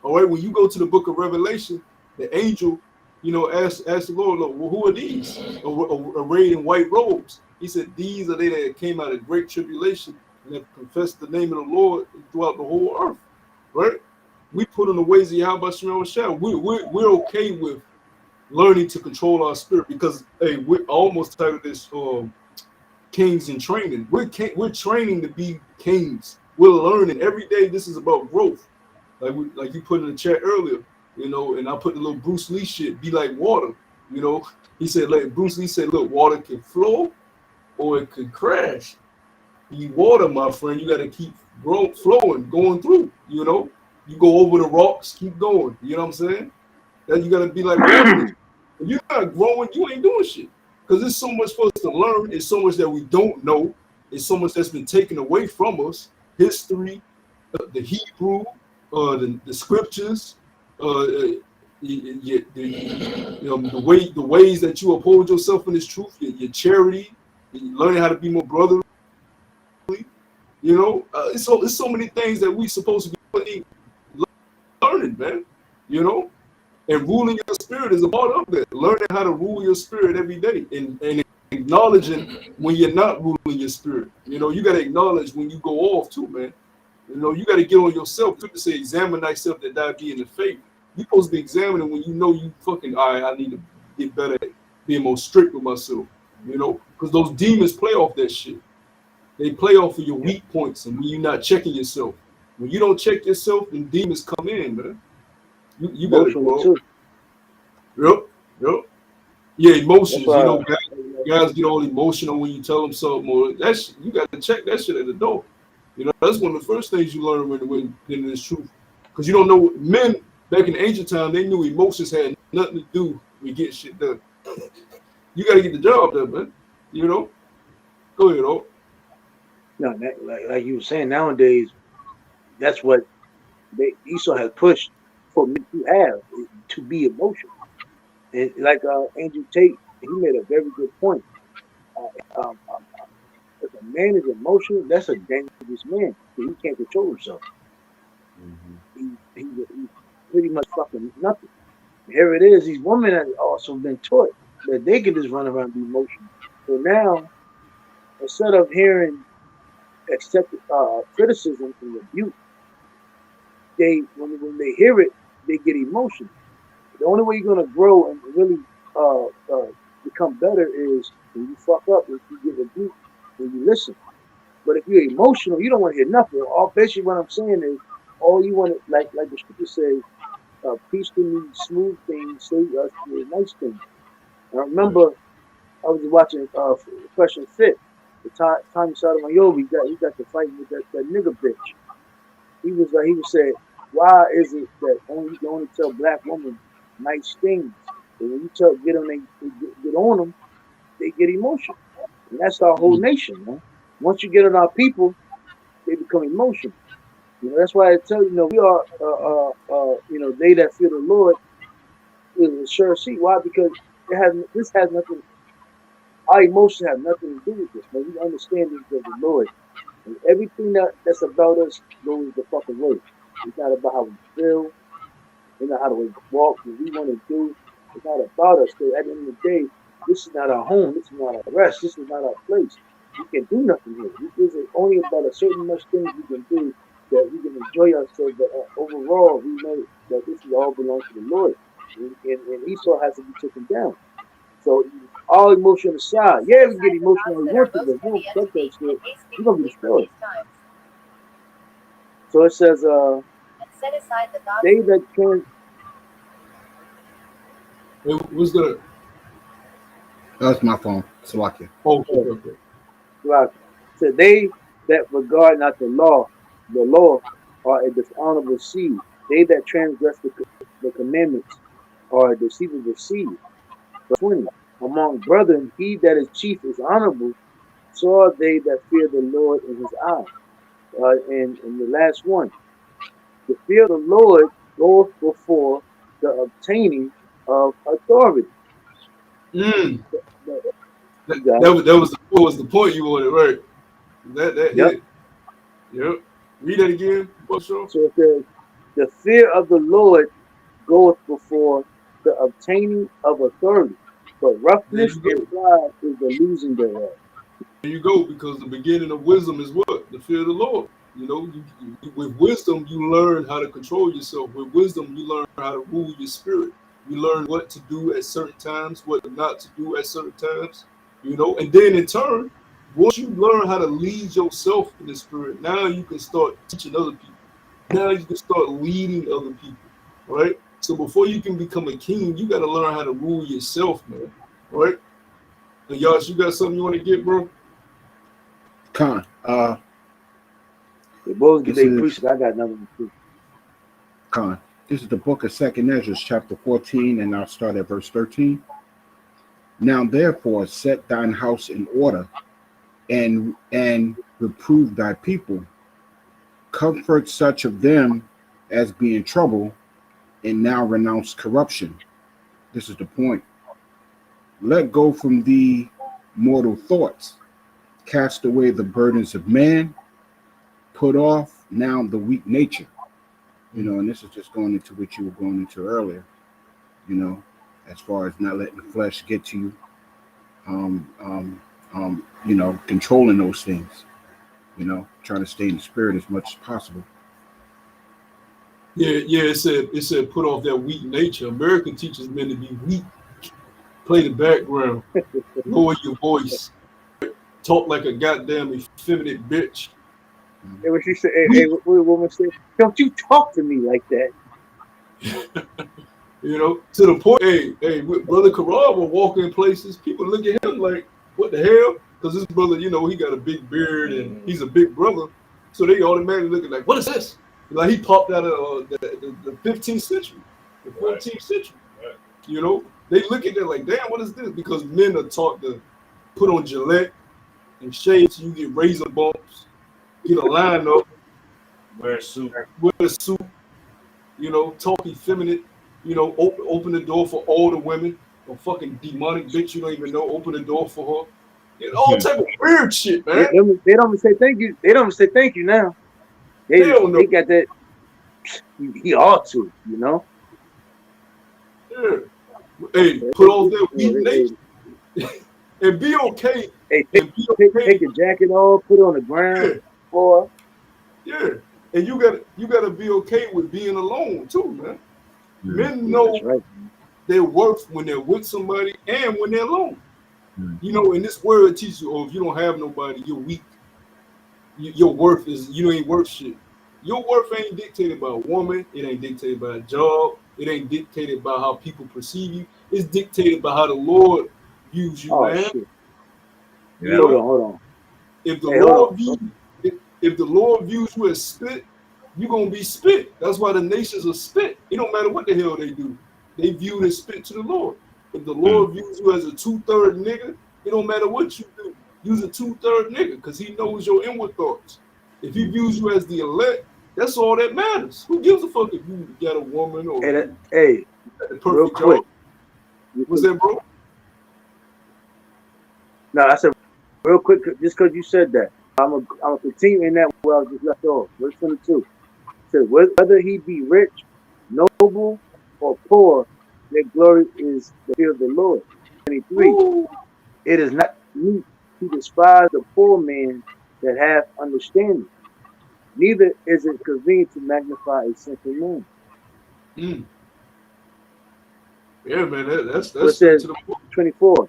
A: All right, when you go to the book of Revelation, the angel, you know, asked the Lord, well, who are these? Arrayed in white robes. He said, these are they that came out of great tribulation and have confessed the name of the Lord throughout the whole earth. Right? We put on the ways of Yahweh Shai. We're okay with learning to control our spirit because, hey, we're almost titled this kings in training. We're training to be kings. We're learning every day. This is about growth. Like you put in the chat earlier, you know, and I put the little Bruce Lee shit, be like water, you know. He said, like Bruce Lee said, look, water can flow or it could crash. You water, my friend, you got to keep flowing, going through, you know. You go over the rocks, keep going. You know what I'm saying? That you got to be like water. If you're not growing, you ain't doing shit. Because there's so much for us to learn. There's so much that we don't know. It's so much that's been taken away from us. History, the Hebrew, the scriptures, the ways that you uphold yourself in this truth, your charity, learning how to be more brotherly. It's so many things that we supposed to be learning, man. And ruling your spirit is a part of that. Learning how to rule your spirit every day, and acknowledging when you're not ruling your spirit. You got to acknowledge when you go off too, man. You got to get on yourself. People say, examine thyself that thou be in the faith. You're supposed to be examining when you know you fucking, all right, I need to get better at being more strict with myself, because those demons play off that shit. They play off of your weak points and when you're not checking yourself. When you don't check yourself, then demons come in, man. You got to grow.
C: Too.
A: Yep. Yeah, emotions. Guys get all emotional when you tell them something, or you got to check that shit at the door. That's one of the first things you learn when getting this truth, because you don't know. Men back in ancient time, they knew emotions had nothing to do with getting shit done. You got to get the job done, man. Go ahead, oh.
C: No, like you were saying, nowadays, that's what Esau has pushed for men to have, to be emotional. And like Andrew Tate, he made a very good point. If a man is emotional, that's a dangerous man. He can't control himself. He's pretty much fucking nothing. Here it is. These women have also been taught that they can just run around and be emotional. So now, instead of hearing accepted criticism and rebuke, when they hear it, they get emotional. The only way you're gonna grow and really become better is when you fuck up, if you get rebuked, when you listen. But if you're emotional, you don't want to hear nothing. Basically, what I'm saying is, all you want to, like the scripture says, peace to me, smooth things, say us nice things. And I remember I was watching Fresh and Fit. The time Sotomayor, he got to fight with that nigga bitch. He was said, why is it that you can only tell black women nice things, but when you get on them, they get emotional, and that's our whole nation, man. Once you get on our people, they become emotional. That's why I tell you, we are, they that fear the Lord is a sure seat. Why? Because this has nothing. Our emotions have nothing to do with this. Man, we understand this of the Lord, and everything that's about us goes the fucking way. It's not about how we feel. It's not how we walk, what we want to do. It's not about us. Because at the end of the day, this is not our home. This is not our rest. This is not our place. We can do nothing here. This is only about a certain much things we can do that we can enjoy ourselves. But overall, we know that this all belongs to the Lord. And Esau has to be taken down. So all emotion aside, we get emotional when we want to, but if we don't protect that shit, we're going to be destroyed. So it says, they that can...
A: What's that?
B: That's my phone. Salakia.
A: Okay.
C: Right. So they that regard not the law are a dishonorable seed. They that transgress the commandments are a deceivable seed. Verse 20. Among brethren, he that is chief is honorable. So are they that fear the Lord in his eye. And the last one. The fear of the Lord goeth before the obtaining of authority.
A: That was the point you wanted, right? Yep. Read that again.
C: So it says, the fear of the Lord goeth before the obtaining of authority, but roughness and pride is the losing thereof.
A: There you go, because the beginning of wisdom is what? The fear of the Lord. With wisdom, you learn how to control yourself. With wisdom, you learn how to rule your spirit. You learn what to do at certain times, what not to do at certain times, and then in turn, once you learn how to lead yourself in the spirit, now you can start teaching other people. Now you can start leading other people, right? So before you can become a king, you got to learn how to rule yourself, man, right? And Yash, you got something you want to get, bro?
B: Con.
C: They both get their preaching. I got nothing to do.
B: Con. This is the book of 2nd Ezra, chapter 14, and I'll start at verse 13. Now therefore set thine house in order, and reprove thy people. Comfort such of them as be in trouble, and now renounce corruption. This is the point. Let go from thee mortal thoughts. Cast away the burdens of man. Put off now the weak nature. And this is just going into what you were going into earlier, as far as not letting the flesh get to you, controlling those things, trying to stay in the spirit as much as possible.
A: Yeah, it said put off that weak nature. America teaches men to be weak. Play the background, lower your voice, talk like a goddamn effeminate bitch.
C: Hey, what she said? Hey, what the woman said? Don't you talk to me like that?
A: To the point. Hey, brother Karan will walk in places. People look at him like, what the hell? Because this brother, he got a big beard and he's a big brother, so they automatically looking like, what is this? Like he popped out of the 15th century, the 14th century. They look at that like, damn, what is this? Because men are taught to put on Gillette and shave so you get razor bumps, get a line up,
D: wear a suit,
A: talk effeminate, open the door for all the women, a fucking demonic bitch you don't even know, open the door for her. All type of weird shit, man.
C: They don't even say thank you. They don't even say thank you now. They got that. He ought to,
A: Yeah. Hey, put off that weak nature and be okay.
C: Hey, take your jacket off, put it on the ground, boy.
A: Yeah, and you gotta be okay with being alone too, man. Men know their worth when they're with somebody and when they're alone. In this world, it teaches you, if you don't have nobody, you're weak. Your worth is, you ain't worth shit. Your worth ain't dictated by a woman. It ain't dictated by a job. It ain't dictated by how people perceive you. It's dictated by how the Lord views you, man.
C: Shit. Hold on.
A: If the Lord views you as spit, you're gonna be spit. That's why the nations are spit. It don't matter what the hell they do. They view it as spit to the Lord. If the Lord views you as a 2/3 nigga, it don't matter what you do. Use a 2/3 nigga because he knows your inward thoughts. If he views you as the elect, that's all that matters. Who gives a fuck if you got a woman or
C: the perfect
A: real quick. What's that, bro?
C: No, I said real quick, just because you said that. I'm gonna continue in that where I just left off. Verse 22. It says, whether he be rich, noble, or poor, their glory is the fear of the Lord. 23. Ooh. It is not meet to despise the poor man that hath understanding. Neither is it convenient to magnify a simple man.
A: Yeah, man, that's
C: it says, 24.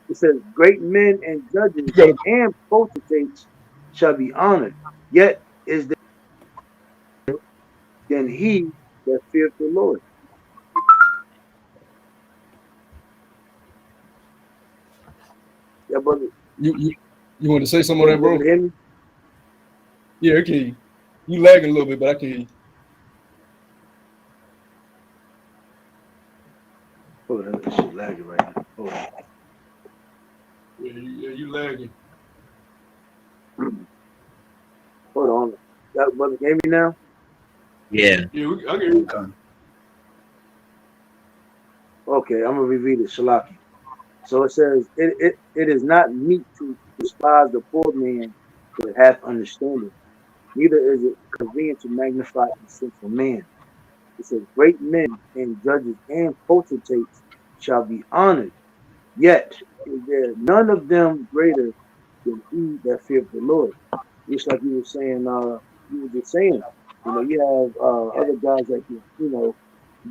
C: It says, great men and judges and potentates shall be honored, yet is there than he that feareth the Lord. Yeah, brother.
A: You want to say something on that, bro?
C: Hear me?
A: Yeah, I can hear you. You lagging a little bit, but I can hear you.
C: Oh, that shit lagging right now. Hold on.
A: Yeah, you lagging.
C: Hold on. That brother hear me now?
E: Yeah.
A: I can hear you.
C: Okay, I'm gonna reread it, Shalaki. So it says, it is not meet to despise the poor man that hath understanding, neither is it convenient to magnify a sinful man. It says, great men and judges and potentates shall be honored, yet is there none of them greater than he that feareth the Lord. Just like you were saying, you have other guys that can,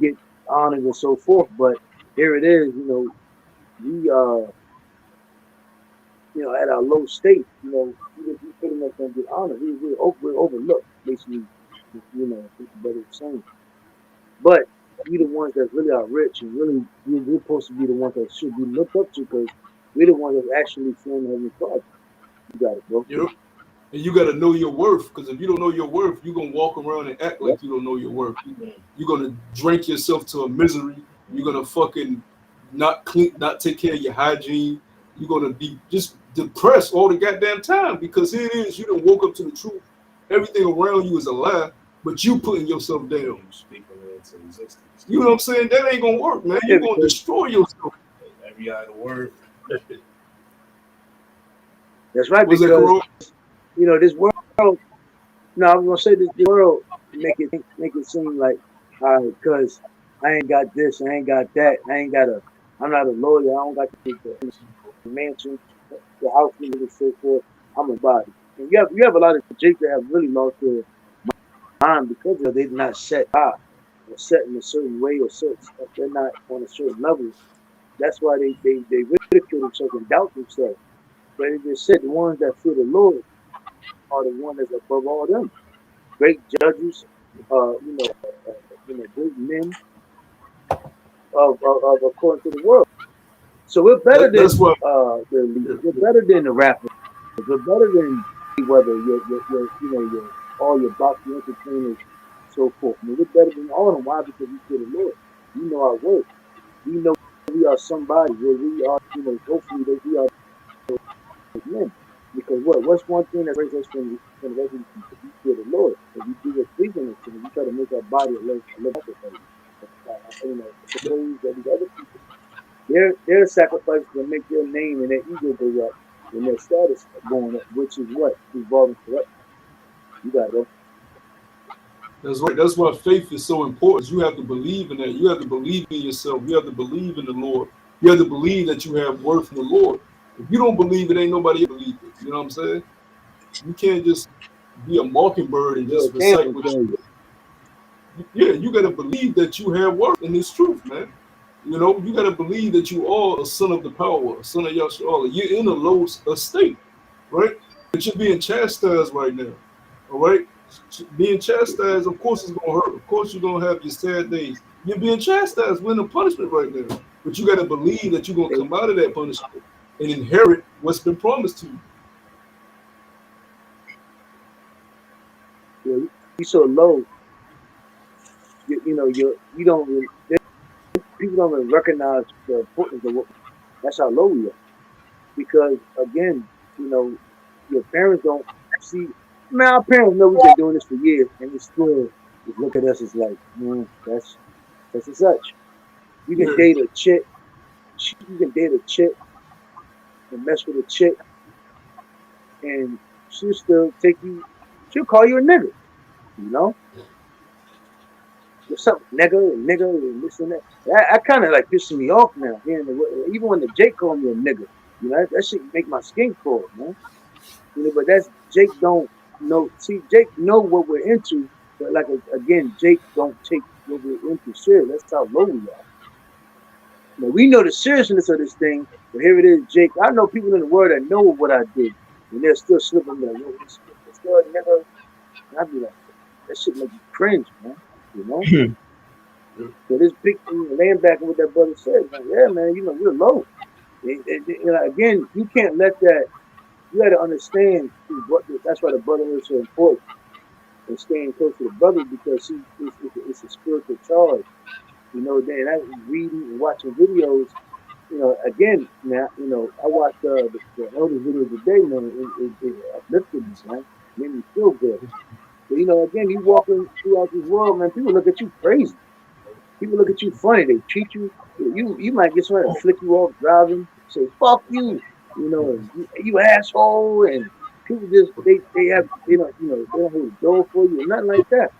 C: get honored and so forth, but here it is, we at our low state, we pretty much don't get honored. We're overlooked, basically, what the brother was saying. But we the ones that really are rich and really we're supposed to be the ones that should be looked up to because we're the ones that actually feeling the Heavenly Father. You got it, bro.
A: Yep. And you got to know your worth, because if you don't know your worth, you're going to walk around and act like you don't know your worth. You're going to drink yourself to a misery. You're going to fucking not clean, not take care of your hygiene. You're gonna be just depressed all the goddamn time because here it is. You done woke up to the truth. Everything around you is a lie, but you putting yourself down.
D: You speaking it into existence.
A: You know what I'm saying? That ain't gonna work, man. You're gonna destroy yourself.
D: Every other word.
C: That's right,
A: Was that
C: because
A: correct?
C: you know this world. No, I was gonna say this world make it seem like, all right, because I ain't got this, I ain't got that, I'm not a lawyer, I don't got the mansion, the house, and so forth. I'm a body. And you have a lot of Jakes that have really lost their mind because they're not set high or set in a certain way or certain stuff. They're not on a certain level. That's why they ridicule themselves and doubt themselves. But it just said the ones that fear the Lord are the one that's above all them. Great judges, great men of according to the world. So we're better than
A: That's what.
C: the elite. We're better than the rappers. We're better than whether your all your boxing entertainers, so forth. I mean, we're better than all of them. Why? Because we fear the Lord. We know our work. We know we are somebody. Where we are, hopefully that we are men. Because what's one thing that brings us from the rest of the people? We fear the Lord. If we do what's pleasing to Him, we try to make our body a little sacrifice. Suppose that these other people, their sacrifices will make their name and their ego go up and their status going up, which is what? Evolving corruption. You got to go.
A: That's right. That's why faith is so important. You have to believe in that. You have to believe in yourself. You have to believe in the Lord. You have to believe that you have worth in the Lord. If you don't believe it, ain't nobody else believe it. You know what I'm saying? You can't just be a mockingbird and just recite what you. Yeah, you got to believe that you have worth in this truth, man. You know, you got to believe that you are a son of the power, a son of Yahshua. You're in a low estate, right? But you're being chastised right now, all right? Being chastised, of course, is going to hurt. Of course, you're going to have your sad days. You're being chastised. We're in a punishment right now. But you got to believe that you're going to come out of that punishment and inherit what's been promised to you.
C: Yeah, you're so low. You don't really, people don't even recognize the importance of what. That's how low we are. Because again, your parents don't see. Man, our parents know we've been doing this for years, and they still just look at us as like, man, that's such and such. You can date a chick. You can date a chick and mess with a chick, and she'll still take you. She'll call you a nigga. You know, what's up, nigga and this and that. That kind of like pisses me off now. Even when the Jake called me a nigga, that shit make my skin crawl, man. But that's Jake don't know. See, Jake know what we're into, but like again, Jake don't take what we're into serious. That's how low we are. We know the seriousness of this thing, but here it is, Jake. I know people in the world that know what I did, and they're still slipping there. It's still a nigga. And I'd be like, that shit make you cringe, man. So this big thing, laying back and what that brother said, like, yeah, man, you're low. Again, you can't let that. You got to understand that's why the brotherhood is so important, and staying close to the brother because it's a spiritual charge. Then I reading and watching videos. Again, now I watched the elders video today, man. It uplifted me, man. Made me feel good. But again, you walking throughout this world, man. People look at you crazy. People look at you funny. They treat you. You might get somebody to flick you off driving, say "fuck you," you asshole, and people just they don't hold the door for you or nothing like that.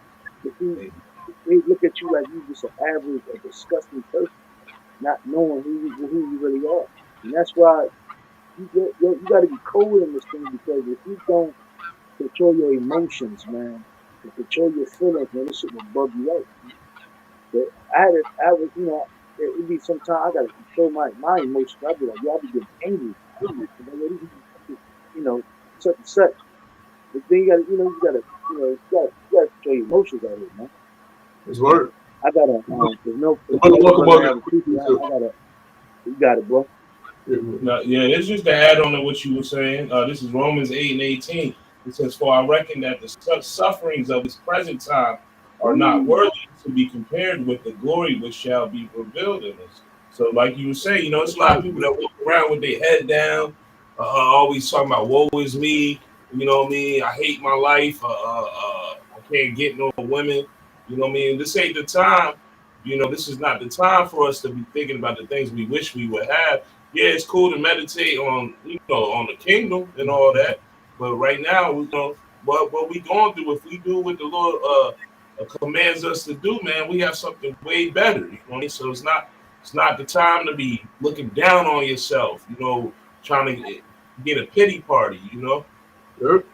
C: But they look at you like you just an average, a disgusting person, not knowing who you really are. And that's why you got to be cold in this thing, because if you don't control your emotions, man, and control your feelings, man, this shit will bug you out. But I was, it'd be sometimes I gotta control my emotions. I'd be like, I'll be getting angry, such and such. But then you gotta control your emotions out here, man.
A: That's right.
C: I gotta, you got it, bro.
D: It's just to add on to what you were saying. This is Romans 8:18. It says, "For I reckon that the sufferings of this present time are not worthy to be compared with the glory which shall be revealed in us." So, like you were saying, you know, it's a lot of people that walk around with their head down, always talking about "woe is me." You know what I mean? I hate my life. I can't get no women. You know what I mean? This ain't the time. You know, this is not the time for us to be thinking about the things we wish we would have. Yeah, it's cool to meditate on, you know, on the kingdom and all that. But right now, you know, what we going through, if we do what the Lord commands us to do, man, we have something way better. You know what I mean? So it's not the time to be looking down on yourself. You know, trying to get a pity party. You know.
A: Yep.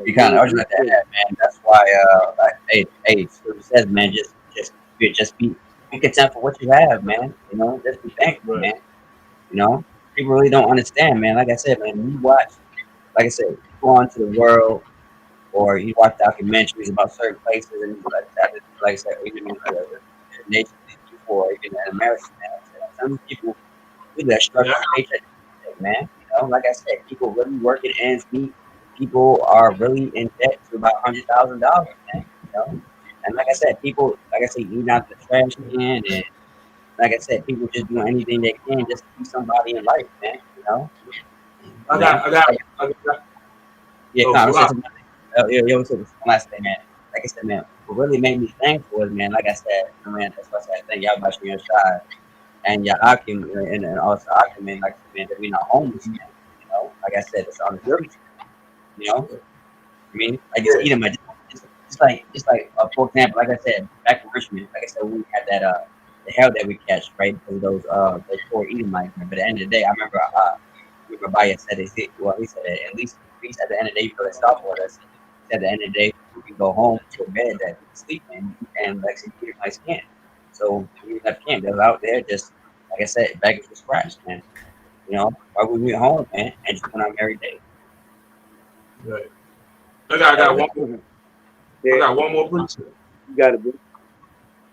E: You kind of urgent like that, man. That's why, hey, so it says, man, just be content for what you have, man. You know, just be thankful, man. You know, people really don't understand, man. Like I said, man, you watch, like I said, you go onto the world, or you watch documentaries about certain places, and like that, like I said, even in the nation before, even in America, man. Some people do that structure paycheck, man. You know, like I said, people really working ends meet. People are really in debt to about $100,000, man. You know, and like I said, people, like I said, eating out the trash can, and like I said, people just doing anything they can just to be somebody in life, man. You know.
D: I got.
E: Yeah,
D: Oh,
E: conversation. What's one last thing, man? Like I said, man, what really made me thankful is, man, like I said, man, that's what I said. Thank y'all about your side and your Akim, and also Akim, man, like I said, man, that we not homeless, man. You know, like I said, it's on the streets. You know, I mean, like it's eating my, just like for example, like I said, back in Richmond, like I said, we had that the hell that we catch, right? Because those poor eating mice. But at the end of the day, I remember Baya said it. Well, he said it, at least at the end of the day, you feel like stop with us. At the end of the day, we can go home to a bed that we can sleep in, and like some eating mice can't. So we didn't have camp. They was out there just, like I said, begging for scratch, man. You know, why would we at home, man, and just went on merry day.
D: Right. I got one more.
C: Yeah.
D: I got one more preacher.
C: You got it, bro.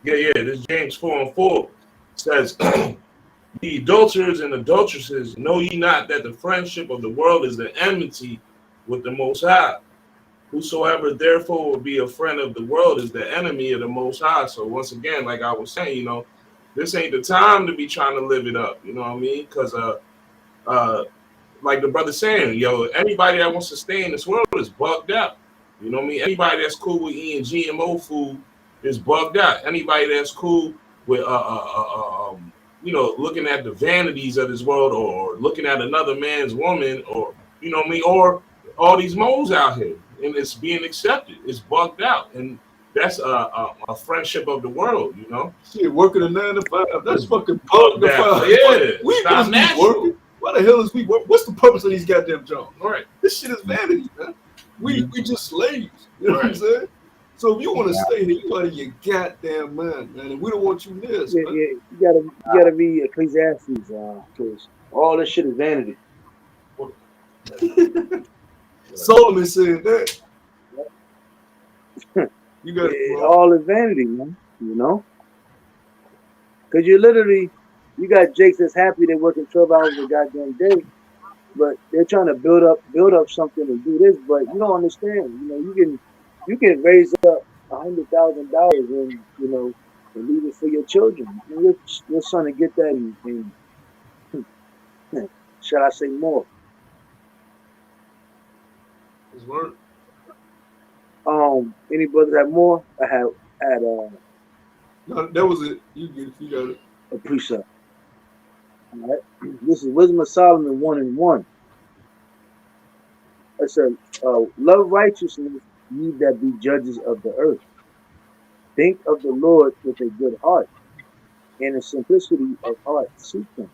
D: Yeah. This James 4:4 says, "The adulterers and adulteresses, know ye not that the friendship of the world is the enmity with the Most High? Whosoever therefore will be a friend of the world is the enemy of the Most High." So once again, like I was saying, you know, this ain't the time to be trying to live it up. You know what I mean? Because like the brother saying, yo, anybody that wants to stay in this world is bugged out. You know what I mean? Anybody that's cool with eating GMO food is bugged out. Anybody that's cool with you know, looking at the vanities of this world, or looking at another man's woman, or you know what I mean, or all these moles out here, and it's being accepted. It's bugged out, and that's a friendship of the world. You know,
A: shit, working a 9 to 5. That's fucking bugged out.
D: Yeah,
A: we supposed to be working. Why the hell is we work? What's the purpose of these goddamn jobs? All right, this shit is vanity, man. We just slaves. You know what I'm saying? So if you want to stay here, you out of your goddamn mind, man. And we don't want you near us.
C: Yeah, you gotta read Ecclesiastes, because all this shit is vanity.
A: Solomon said that. You got it,
C: all is vanity, man. You know, because you got Jakes that's happy they're working 12 hours a goddamn day, but they're trying to build up something and do this, but you don't understand. You know, you can raise up $100,000 and you know and leave it for your children. And your son to get that and shall I say more?
A: His word.
C: Any brothers have more? I had
A: No, that was it. You got it.
C: A precept. All right. This is Wisdom of Solomon 1:1. It says, love righteousness, ye that be judges of the earth. Think of the Lord with a good heart, and a simplicity of heart seek him.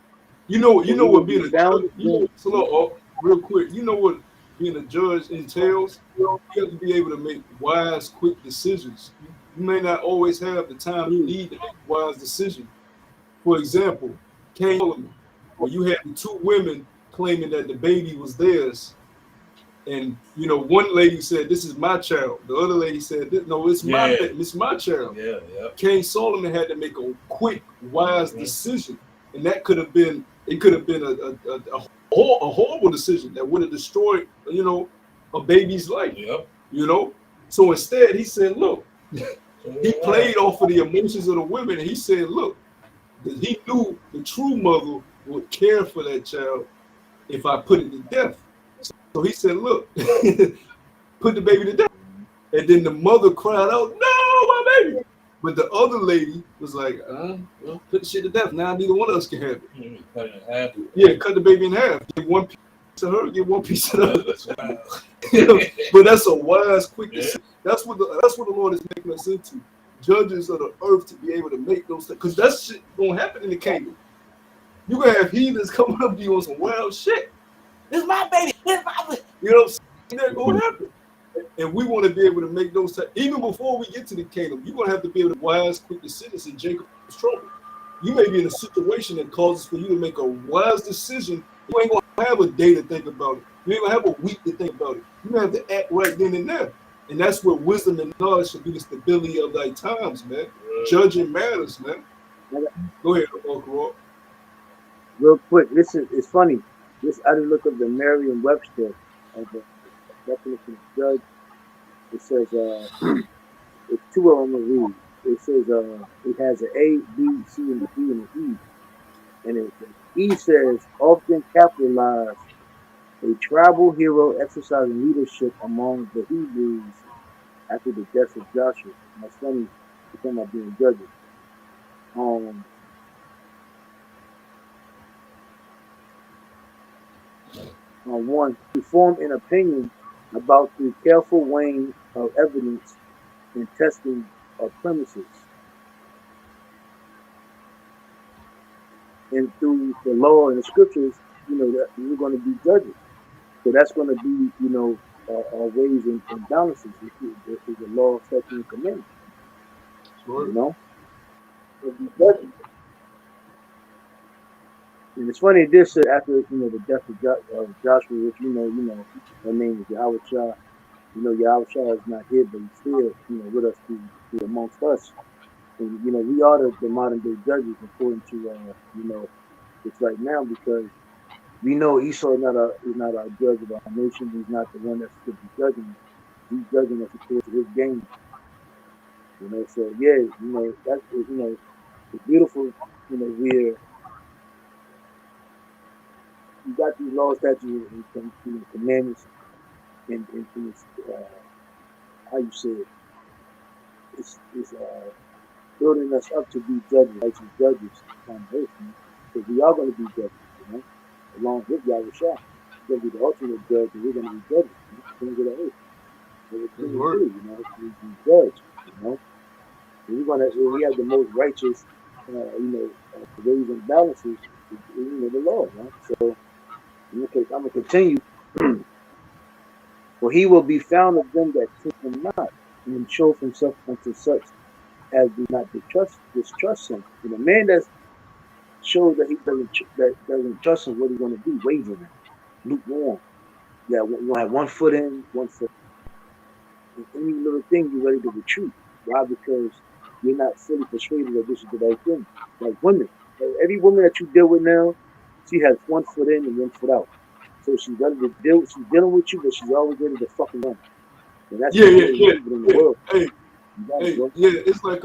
A: You know what being a judge, real quick, you know what being a judge entails? You have to be able to make wise, quick decisions. You may not always have the time you need to make a wise decision. For example, King Solomon, where you had the two women claiming that the baby was theirs. And you know, one lady said, "This is my child." The other lady said, "No, it's my child."
D: Yeah.
A: King Solomon had to make a quick, wise decision, and that could have been a horrible decision that would have destroyed, you know, a baby's life.
D: Yep.
A: You know, so instead he said, "Look, He played off of the emotions of the women, and he said, look, that he knew the true mother would care for that child if I put it to death. So he said, look, put the baby to death. And then the mother cried out, no, my baby. But the other lady was like, well, put the shit to death. Now neither one of us can have it.
D: Cut it in half.
A: Yeah, cut the baby in half. Give one piece to her, give one piece to the other. But that's a wise, quick decision. That's what the Lord is making us into. Judges of the earth to be able to make those things. Because that shit gonna happen in the kingdom. You're gonna have heathens coming up to you on some wild shit. This is my baby. This is my baby. You know what I'm saying? That's gonna happen. And we want to be able to make those even before we get to the kingdom, you're gonna have to be able to wise, quick decisions in Jacob's trouble. You may be in a situation that causes for you to make a wise decision. You ain't gonna have a day to think about it. You ain't gonna have a week to think about it. You have to act right then and there. And that's where wisdom and knowledge should be the stability of thy times, man. Judging matters, man. Go ahead, Uncle.
C: Real quick, listen, it's funny. I didn't look up the Merriam-Webster of the definition of judge. It says, it's two of them to read. It says, it has an A, B, C, and a D, and an E. And E says, often capitalized, a tribal hero exercising leadership among the Hebrews after the death of Joshua. And that's funny, it's talking about being judges. One, to form an opinion about the careful weighing of evidence and testing of premises. And through the law and the scriptures, that we're going to be judges. So that's going to be, our ways and balances. This is the law, statute, and commandments.
A: Sure.
C: We'll be judges. And it's funny, this after the death of Joshua, which her name is Yahweh Shah. Yahweh Shah is not here, but he's still with us, to amongst us. And we are the modern day judges according to it's right now, because we know Esau is not our judge of our nation. He's not the one that's to be judging us. He's judging us according to his game. So yeah, that's it's beautiful. We're you got these laws, statutes, and commandments, and it's, how you say it, it's building us up to be judges, righteous judges on earth, because we are going to be judges, along with Yahweh Shah. He's going to be the ultimate judge, and we're going to be judges, things of the earth. So it's going to do, we judge, And we have the most righteous, ways and balances, the law, So, I'm going to continue. For he will be found of them that keep him not, and show himself unto such as do not distrust him. And a man that shows that he doesn't trust him, what he's going to be? Wavering, lukewarm. Yeah, we'll have 1 foot in, 1 foot. And any little thing you're ready to retreat. Why? Because you're not fully persuaded that this is the right thing. Like women, every woman that you deal with now, she has 1 foot in and 1 foot out. So she's ready to deal. She's dealing with you, but she's always ready to fucking run. And that's
A: yeah.
C: In the world.
A: Hey, it's like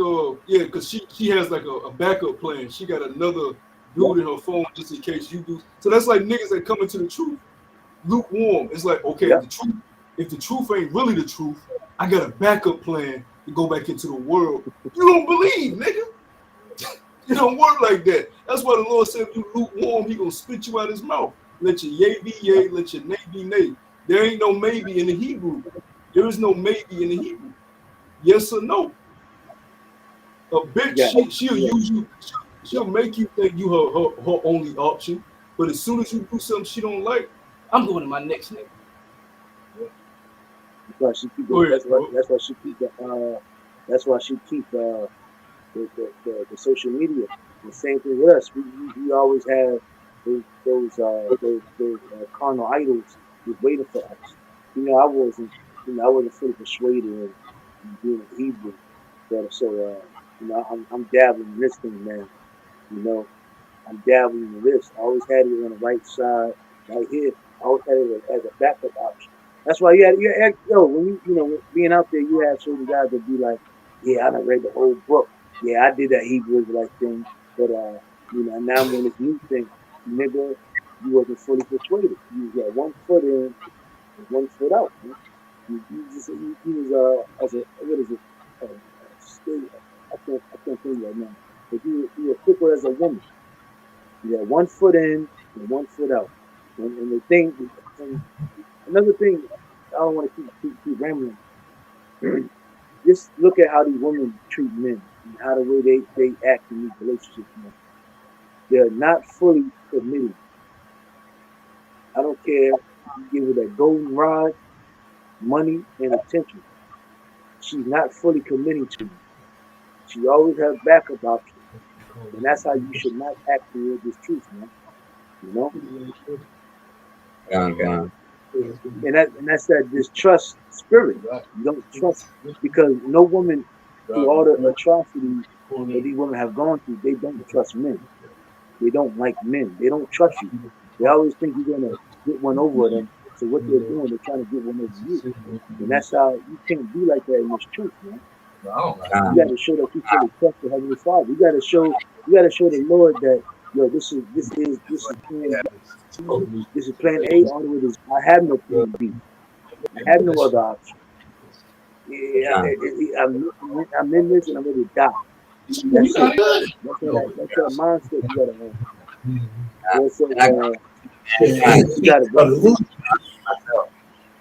A: because she has like a backup plan. She got another dude in her phone just in case you do. So that's like niggas that come into the truth lukewarm. It's like, okay, if the truth ain't really the truth, I got a backup plan to go back into the world. You don't believe, nigga. It don't work like that. That's why the Lord said, if you lukewarm, he gonna spit you out his mouth. Let your yea be yea, let your nay be nay. There ain't no maybe in the Hebrew. There is no maybe in the Hebrew. Yes or no. A bitch, she'll use you. She'll make you think you her only option. But as soon as you do something she don't like, I'm going to my next nigga.
C: That's why she keep the social media. The same thing with us. We always have those carnal idols just waiting for us. I wasn't fully persuaded in being a Hebrew, but so I'm dabbling in this thing now. I'm dabbling in this. I always had it on the right side, right here. I always had it as a backup option. That's why when being out there, you have certain guys that be like, Yeah, I done read the whole book. Yeah, I did that Hebrew Israelite thing, but now I'm on this new thing. Nigga, you wasn't fully persuaded. You got 1 foot in and 1 foot out. Man. You was as a what is it? State, I can't think right now. But you were quicker as a woman. You got 1 foot in and 1 foot out. And the thing, and another thing, I don't want to keep rambling. Just look at how these women treat men and how the way they act in these relationships. Man. They're not fully committed. I don't care. You give her that golden rod, money, and attention. She's not fully committing to you. She always has backup options. And that's how you should not act toward this truth, man. You know?
E: God.
C: And that's that distrust spirit. You don't trust because no woman, through all the atrocities that these women have gone through, they don't trust men. They don't like men. They don't trust you. They always think you're gonna get one over them. So what they're doing, they're trying to get one over you. And that's how you can't be like that in this truth, man. You got to show that you fully trust the Heavenly Father. You got to show the Lord that this is plan A all the way to I have no plan B. I have no other option. Yeah, I'm in this and I'm ready to die. That's it. That's that mindset you gotta have. You gotta go.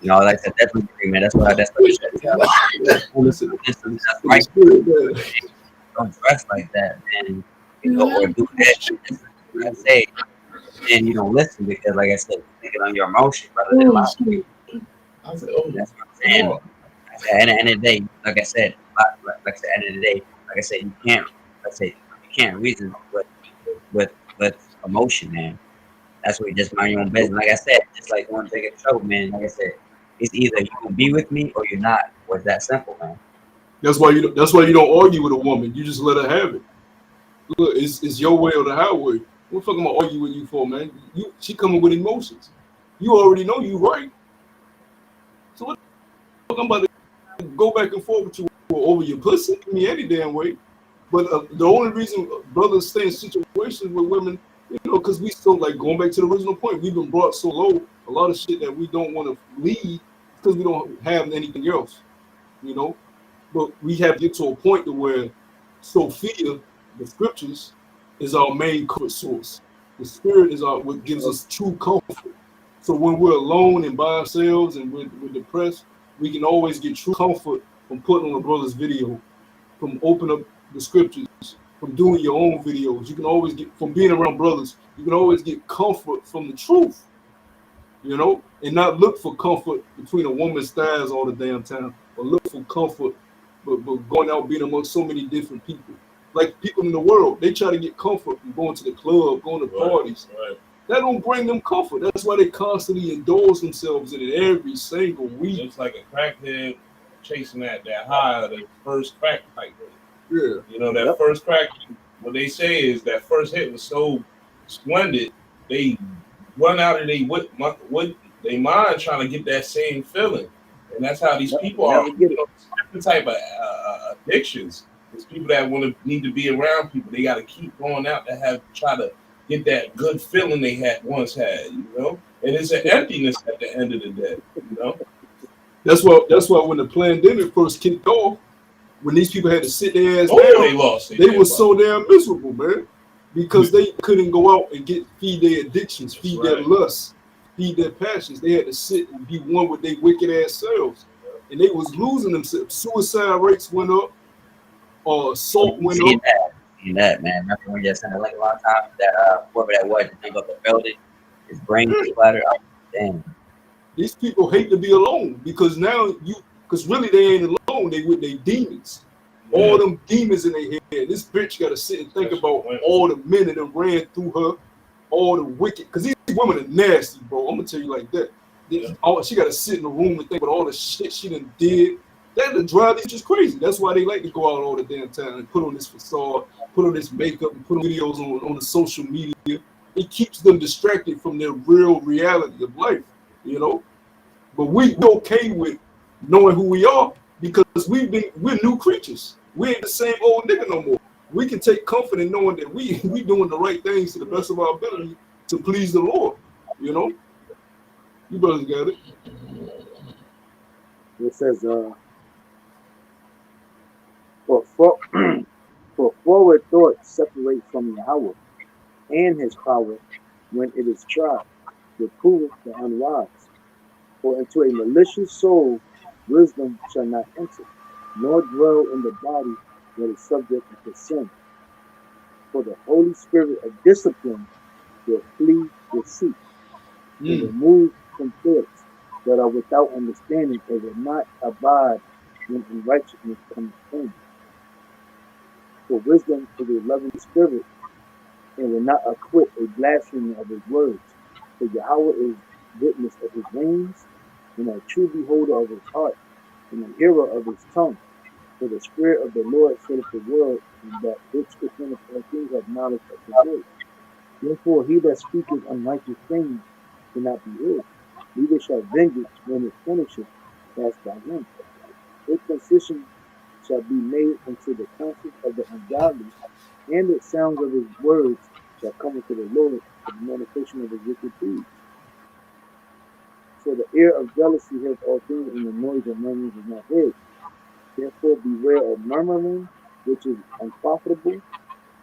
E: Like I said, definitely agree, man. That's what I said. Right. Don't dress like that, man. Or do that. I say, and you don't listen because, like I said, thinking on your emotions rather than logic. That's what I'm saying. At the end of the day, like I said, at the end of the day, like I said, you can't reason with emotion, man. That's where you just mind your own business. Like I said, just like going to take trouble, man. Like I said, it's either you can be with me or you're not. Or it's that simple, man.
A: That's why you don't argue with a woman. You just let her have it. Look, it's your way or the highway. What the fuck am I arguing with you for, man? She coming with emotions. You already know you right. So what the fuck I'm about to go back and forth with you over your pussy? I mean, any damn way. But the only reason brothers stay in situations with women, because we still, like, going back to the original point, we've been brought so low, a lot of shit that we don't want to leave because we don't have anything else, But we have to get to a point to where Sophia, the scriptures, is our main comfort source. The spirit is what gives us true comfort. So when we're alone and by ourselves and we're depressed, we can always get true comfort from putting on a brother's video, from opening up the scriptures, from doing your own videos. You can always get, from being around brothers, you can always get comfort from the truth, and not look for comfort between a woman's thighs all the damn time, or look for comfort but going out being among so many different people. Like people in the world, they try to get comfort from going to the club, going to parties.
D: Right.
A: That don't bring them comfort. That's why they constantly indulge themselves in it every single week.
D: It's like a crackhead chasing that high, the first crack pipe.
A: Yeah.
D: That first crack, what they say is that first hit was so splendid, they run out of their mind trying to get that same feeling. And that's how these people are. Different type of addictions. It's people that need to be around people. They got to keep going out to try to get that good feeling they once had, And it's an emptiness at the end of the day,
A: That's why when the pandemic first kicked off, when these people had to sit their ass down, they were so damn miserable, man, because they couldn't go out and feed their addictions, feed their lusts, feed their passions. They had to sit and be one with their wicked ass selves, and they was losing themselves. Suicide rates went up, assault went up.
E: That, man. Remember when you said like a lot of times that whoever that was, to think of the building, his brain splattered. Oh, damn.
A: These people hate to be alone because because really they ain't alone. They with their demons. Yeah. All them demons in their head. This bitch got to sit and think about all the men that ran through her, all the wicked. Because these women are nasty, bro. I'm gonna tell you like that. She got to sit in the room and think about all the shit she done did. That drive is just crazy. That's why they like to go out all the damn time and put on this facade, put on this makeup, and put on videos on the social media. It keeps them distracted from their real reality of life, But we're okay with knowing who we are because we're new creatures. We ain't the same old nigga no more. We can take comfort in knowing that we doing the right things to the best of our ability to please the Lord. You know, you brothers got it.
C: It says, for, for, for forward thought separate from Yahweh and his power when it is tried, reproveth the unwise. For into a malicious soul wisdom shall not enter, nor dwell in the body that is subject to sin. For the Holy Spirit of discipline will flee deceit, and remove from thoughts that are without understanding, and will not abide when unrighteousness comes in. For wisdom is a loving spirit, and will not acquit a blasphemer of his words. For Yahweh is witness of his reins, and a true beholder of his heart, and a hearer of his tongue. For the Spirit of the Lord filleth the world, and that which within all things have knowledge of the Lord. Therefore he that speaketh unrighteous things cannot be hid, neither shall vengeance when it finisheth pass by him. His concession shall be made unto the counsel of the ungodly, and the sounds of his words shall come unto the Lord for the manifestation of his wicked deeds. For the ear of jealousy hears all things, and the noise of murmuring is not hid. Therefore beware of murmuring, which is unprofitable,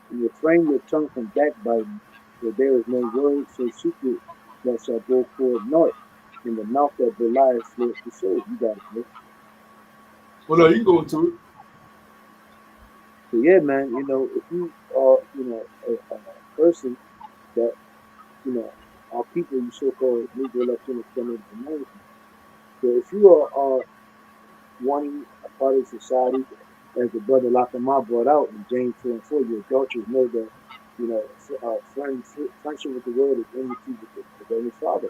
C: and refrain your tongue from backbiting, for there is no word so secret that shall go forth naught, in the mouth that belies slip the soul. You got it, man.
A: Well, no, you go into it.
C: So yeah, man, you know, if you are, you know, a person that, you know, are people you so-called Negro Latino Native American. So if you are wanting a part of society, as the brother Lakama brought out in James 4 and 4, your adulterers know that, you know, friendship with the world is enmity with the Heavenly Father.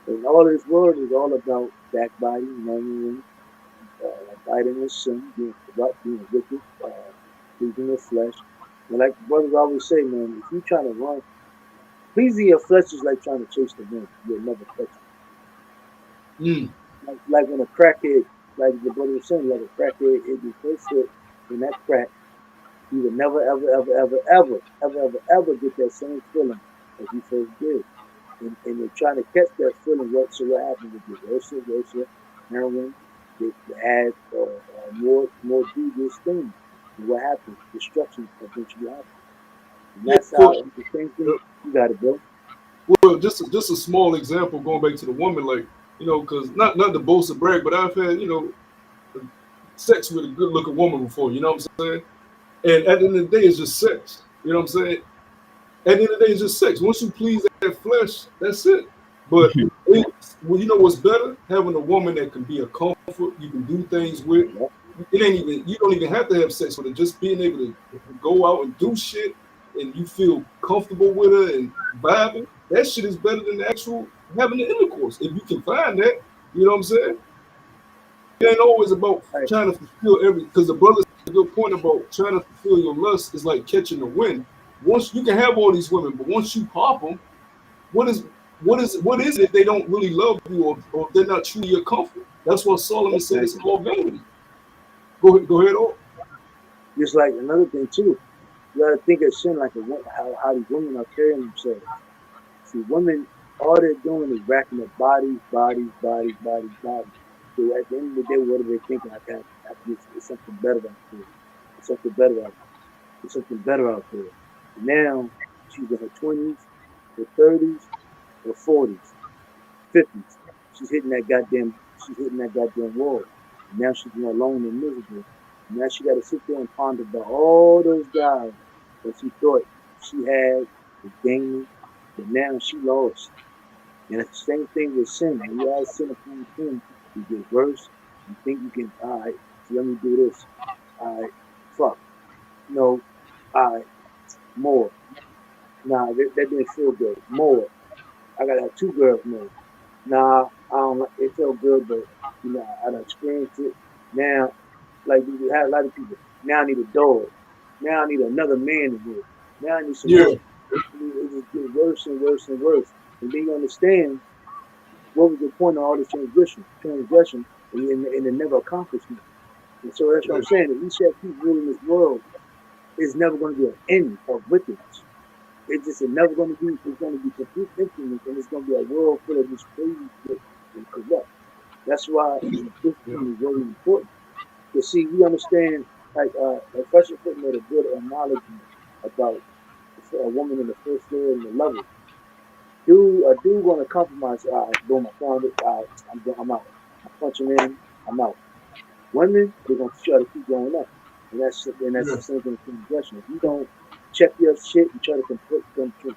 C: And all of this world is all about backbiting, murmuring, biting the sin, being corrupt, being wicked, pleasing the flesh. And like brothers always say, man, if you try to run, pleasing your flesh is like trying to chase the wind. You'll never catch it. Like when a crackhead, like the brother was saying, like a crackhead hit your first foot in that crack, you will never, ever get that same feeling as you first did. And they're trying to catch that feeling. So what happens with the worship, heroin, they add more devious things. And what happens? Destruction eventually happens. And that's how the same thing. You got it, bro.
A: Well, just a small example going back to the woman, like, you know, because not to boast or brag, but I've had, you know, sex with a good looking woman before, you know what I'm saying? And at the end of the day, it's just sex. You know what I'm saying? At the end of the day, it's just sex. Once you please that flesh, that's it. But well, you know what's better? Having a woman that can be a comfort, you can do things with. You don't even have to have sex with her. Just being able to go out and do shit, and you feel comfortable with her and vibing. That shit is better than the actual having the intercourse. If you can find that, you know what I'm saying? It ain't always about trying to fulfill because the brother's a good point about trying to fulfill your lust is like catching the wind. Once you can have all these women, but once you pop them, what is it if they don't really love you or they're not truly your comfort? That's what Solomon said it's all vanity. Go ahead, on.
C: Just like another thing too, you gotta think of sin like how these women are carrying themselves. See, women, all they're doing is racking up bodies. So at the end of the day, what are they thinking? It's something better out there. It's something better out there. It's something better out there. Now she's in her 20s, her 30s, her 40s, 50s. She's hitting that goddamn wall. And now she's been alone and miserable. And now she got to sit there and ponder about all those guys that she thought she had, was gaining, but now she lost. And it's the same thing with sin. When you add sin upon sin, you get worse. You think you can, all right, so let me do this. All right, fuck. No, all right, more. Nah, that didn't feel good. More. I gotta have 2 girls more. Nah, I don't like it. Felt good, but you know, I done experienced it. Now, like we have a lot of people. Now I need a dog. Now I need another man to do it. Now I need some more. It just gets worse and worse and worse. And then you understand what was the point of all this transgression, and it never accomplished it. And so that's what I'm saying. If we shall keep ruling this world, it's never going to be an end of wickedness. It's just never going to be. It's going to be complete emptiness, and it's going to be a world full of this crazy shit and corrupt. That's why discipline is very important. You see, we understand, like Professor Foot made a good analogy about a woman in the first grade and the lover. A dude going to compromise. All right, boom, I found it. All right, I'm out. I'm punching in. I'm out. Women, they're going to try to keep going up, and that's the same thing with aggression. If you don't check your shit and try to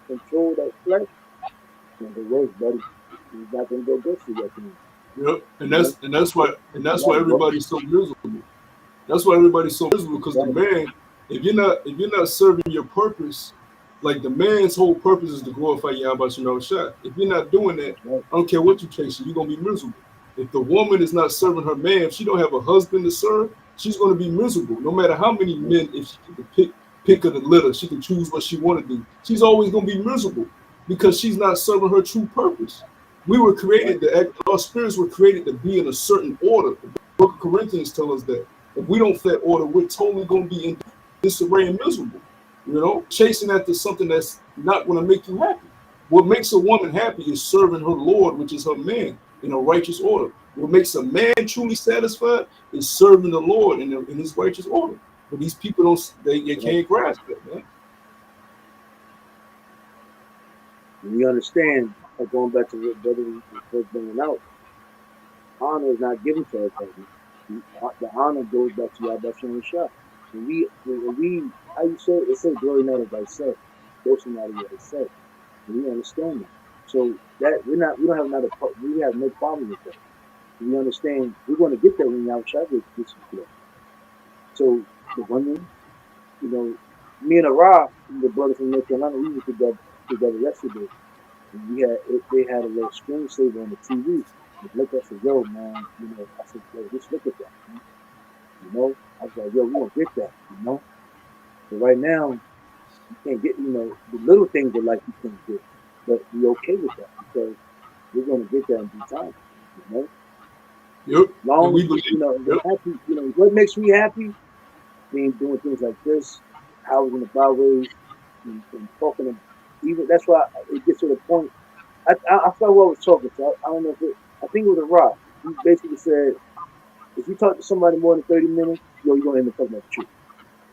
C: control that flesh, it's going to get worse, buddy. It's not going to go good for you.
A: Yep, and that's why everybody's so miserable. That's why everybody's so miserable, because the man, if you're not serving your purpose, like the man's whole purpose is to glorify Yahweh Shah. If you're not doing that, I don't care what you're chasing, you're gonna be miserable. If the woman is not serving her man, if she don't have a husband to serve, she's gonna be miserable. No matter how many men, if she can pick of the litter, she can choose what she want to do. She's always gonna be miserable because she's not serving her true purpose. We were created our spirits were created to be in a certain order. The Book of Corinthians tell us that if we don't fit order, we're totally going to be in disarray and miserable. You know, chasing after something that's not going to make you happy. What makes a woman happy is serving her Lord, which is her man, in a righteous order. What makes a man truly satisfied is serving the Lord in his righteous order. But these people they can't grasp that, man.
C: We understand. Going back to what brother was first bringing out, honor is not given to everybody. The honor goes back to Yahweh Shah. When we, how you say it? It says glory not of thyself, boasting not of thyself. And we understand that. So that we don't have another. We have no problem with that. We understand we're going to get there when Yahweh Shah gets to that. So the women, you know, me and Ara, the brother from North Carolina, we were together yesterday. They had a little screensaver on the TV. They looked at, said, yo, man, you know, I said, yo, just look at that, man. You know, I was like, yo, we don't get that, you know. But right now, you can't get, you know, the little things that like you can't get, but we okay with that because we're gonna get that in due time, you know.
A: Yep.
C: Long as you know, happy, you know, what makes me happy? Being doing things like this, how we're in the byways, and talking to. Even that's why it gets to the point. I forgot what I was talking to. I don't know if I think it was a rock. He basically said, if you talk to somebody more than 30 minutes, you're going to end up talking about the truth.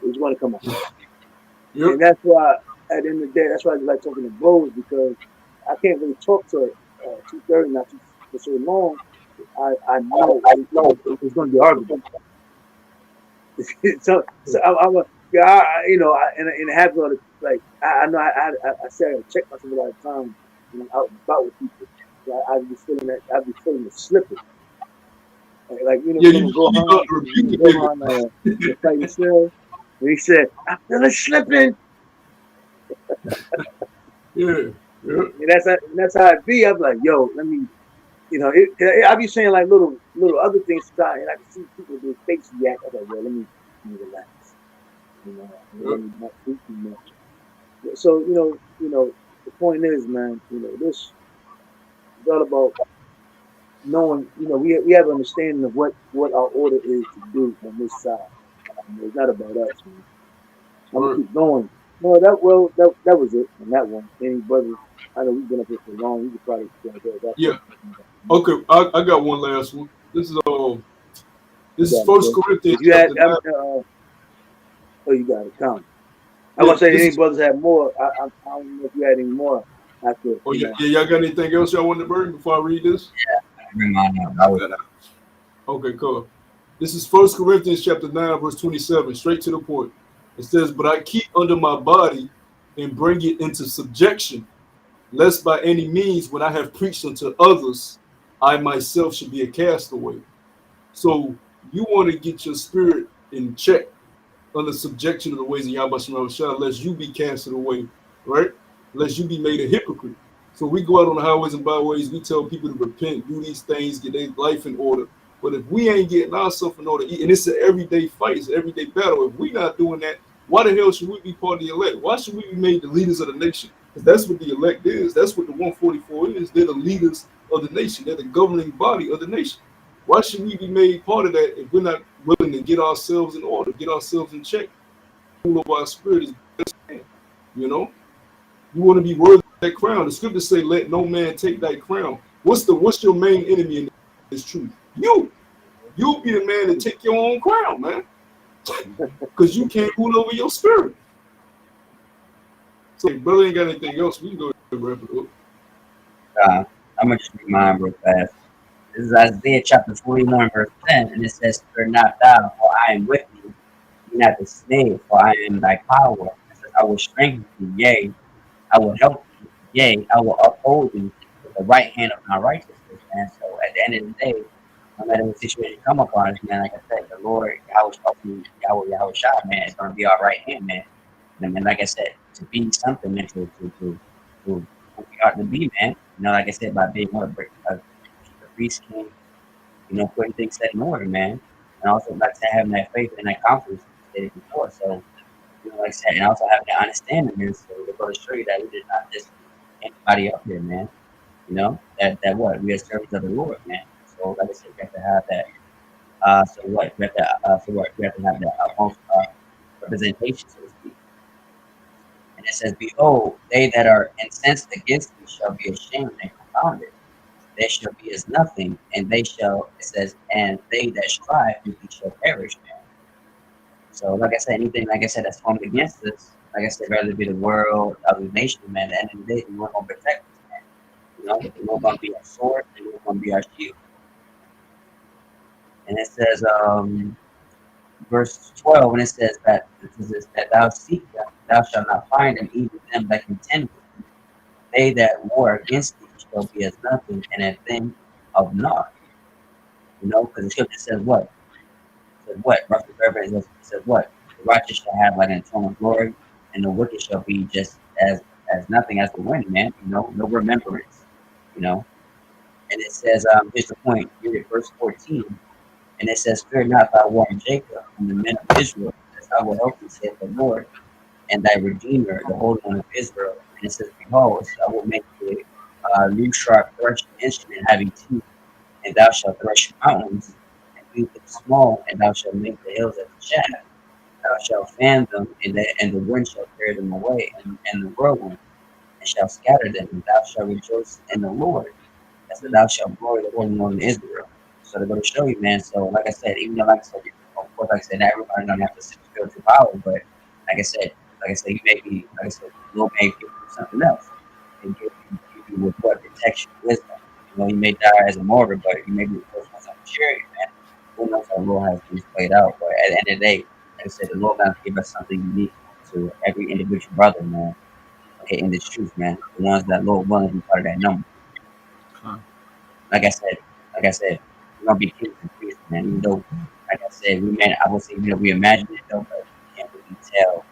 C: It's going to come out. Yep. And that's why, at the end of the day, that's why I like talking to bros, because I can't really talk to 2:30, not for so long. I know it's going to be argument. so I'm a. Yeah, you know, and it happens all the like. I know I say I check myself a lot of times when I'm out and about with people. I'd be feeling that. I'd be feeling it slipping. Like you know,
A: you
C: go on the fighting cell. And he said, "I feel it slipping."
A: Yeah.
C: And that's how it be. I'm like, yo, let me, you know, I be saying like little other things sometimes, and I can see people do face react. I'm like, yo, let me relax. You know, let me not do too much. So you know, the point is, man, you know, this is all about knowing. You know, we have an understanding of what our order is to do on this side. It's not about us, man. I'm gonna keep going. No, that was it on that one. Any brothers, I know we've been up here for long. We could probably that.
A: Yeah. Okay, I got one last one. This is First Corinthians.
C: You had oh, you got it. Come. I'm gonna say any brothers have more. I don't know if you had any more after.
A: Oh yeah, y'all got anything else y'all want to bring before I read this?
E: Yeah, bring mine up.
A: Okay, cool. This is First Corinthians chapter 9, verse 27, straight to the point. It says, "But I keep under my body and bring it into subjection, lest by any means, when I have preached unto others, I myself should be a castaway." So you want to get your spirit in check, under subjection of the ways of Yahweh Shah, lest you be casted away, right? Lest you be made a hypocrite. So we go out on the highways and byways, we tell people to repent, do these things, get their life in order. But if we ain't getting ourselves in order, and it's an everyday fight, it's an everyday battle, if we not doing that, why the hell should we be part of the elect? Why should we be made the leaders of the nation? Because that's what the elect is. That's what the 144 is. They're the leaders of the nation. They're the governing body of the nation. Why should we be made part of that if we're not willing to get ourselves in order, get ourselves in check. Rule of our spirit is best man. You know, you want to be worthy of that crown. The scriptures say, "Let no man take that crown." What's your main enemy in this truth? You'll be the man to take your own crown, man, because you can't rule over your spirit. So, if brother ain't got anything else, we can go ahead and wrap it up.
E: I'm gonna just read mine real fast. This is Isaiah chapter 41, verse 10, and it says, "Fear not thou, for I am with thee. Be not dismayed, for I am thy power. It says, I will strengthen thee, yea, I will help thee, yea, I will uphold thee with the right hand of my righteousness." Man, so at the end of the day, no matter what situation come upon us, man, like I said, the Lord, Yahweh Shah, man, is gonna be our right hand, man. And then, like I said, to be something, man, to who we ought to be, man. You know, like I said, by being a priest king, you know, putting things set in order, man. And also, like I said, having that faith and that confidence that stated before. So, you know, like I said, and also having that understanding, man. So we're going to show you that we did not just anybody up here, man. You know, that what we are servants of the Lord, man. So, like I said, we have to have that. We have to have that representation, so to speak. And it says, "Behold, they that are incensed against me shall be ashamed and confounded. They shall be as nothing, and they shall," it says, "and they that strive with me shall perish, man." So, like I said, anything, like I said, that's formed against us, like I said, rather it be the world, other nation, man, at the end of the day, the Lord gonna protect us, man. You know, the Lord gonna be our sword, the Lord gonna be our shield. And it says, verse 12, when it says that thou seek them, thou shalt not find them, even them that contend with thee. They that war against thee shall be as nothing, and a thing of naught. You know, because the scripture says what? It says what? Roughly reverence, it says what? The righteous shall have like an eternal glory, and the wicked shall be just as nothing as the wind, man. You know, no remembrance. You know, and it says, here's the point. Read it, verse 14. And it says, "Fear not thy warring Jacob, and the men of Israel, as I will help thee, saith the Lord, and thy Redeemer, the Holy One of Israel." And it says, "Behold, I will make thee a new sharp threshing instrument having teeth, and thou shalt thresh mountains, and beat them small, and thou shalt make the hills as a chaff. Thou shalt fan them, and the wind shall carry them away, and the whirlwind, and shall scatter them, and thou shalt rejoice in the Lord, as thou shalt glory the Holy One of Israel." So they're going to show you, man. So, like I said, even though, like I said, of course, like I said, not everybody don't have to see spiritual power, but like I said, you may be, like I said, the Lord may give you something else, and give you with what protection, wisdom. You know, you may die as a martyr, but you may be the first one to charity, man. Who knows how the Lord has things played out? But at the end of the day, like I said, the Lord going to give us something unique to every individual brother, man. Okay, in this truth, man. The ones that Lord willing to be part of that number. Like I said, we're gonna be kings and priests, man. Even though, like I said, I would say, we imagine it though, but we can't really tell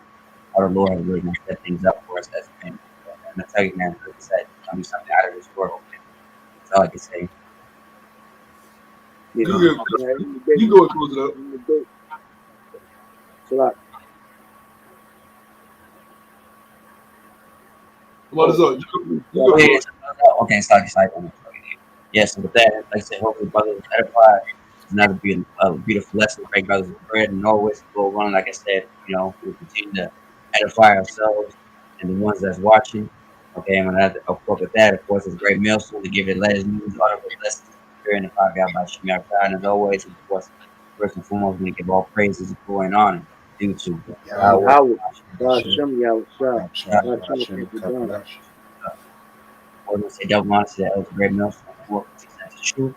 E: how the Lord has really gonna set things up for us as men. And I tell you, man, like I said, it's gonna be something out of this world, man. That's all I can say.
C: Yeah,
A: You go and close it up.
C: So like,
A: What is up? You go
E: Yeah,
A: ahead.
E: okay, it's like yes, and with that, like I said, hopefully brothers edified. It's another beautiful lesson, great brothers of bread, and always go on. Like I said, you know, we'll continue to edify ourselves and the ones that's watching. Okay, and of course, with that, of course, it's great millstone to give it letters, news, audible blessings, and the power God by Shemi Arkai. And as always, of course, first and foremost, we give all praises and glory and honor due to
C: Howard, God, Shem, Yahweh, God, Shem, God,
E: or we say double honor to the elder great millstone, who will teach us the truth.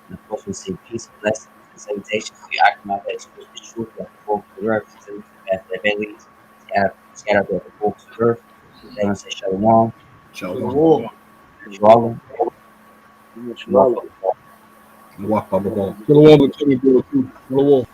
E: And of course, we say peace and blessings and salutations to the Akamai that express the truth of the folks of the earth, to the bellies, scattered throughout the folks of the earth. They want to say shalom.
B: Shalom.
E: Shalom.
C: Shalom.
B: Walk, Baba.
A: Shalom, Shalom.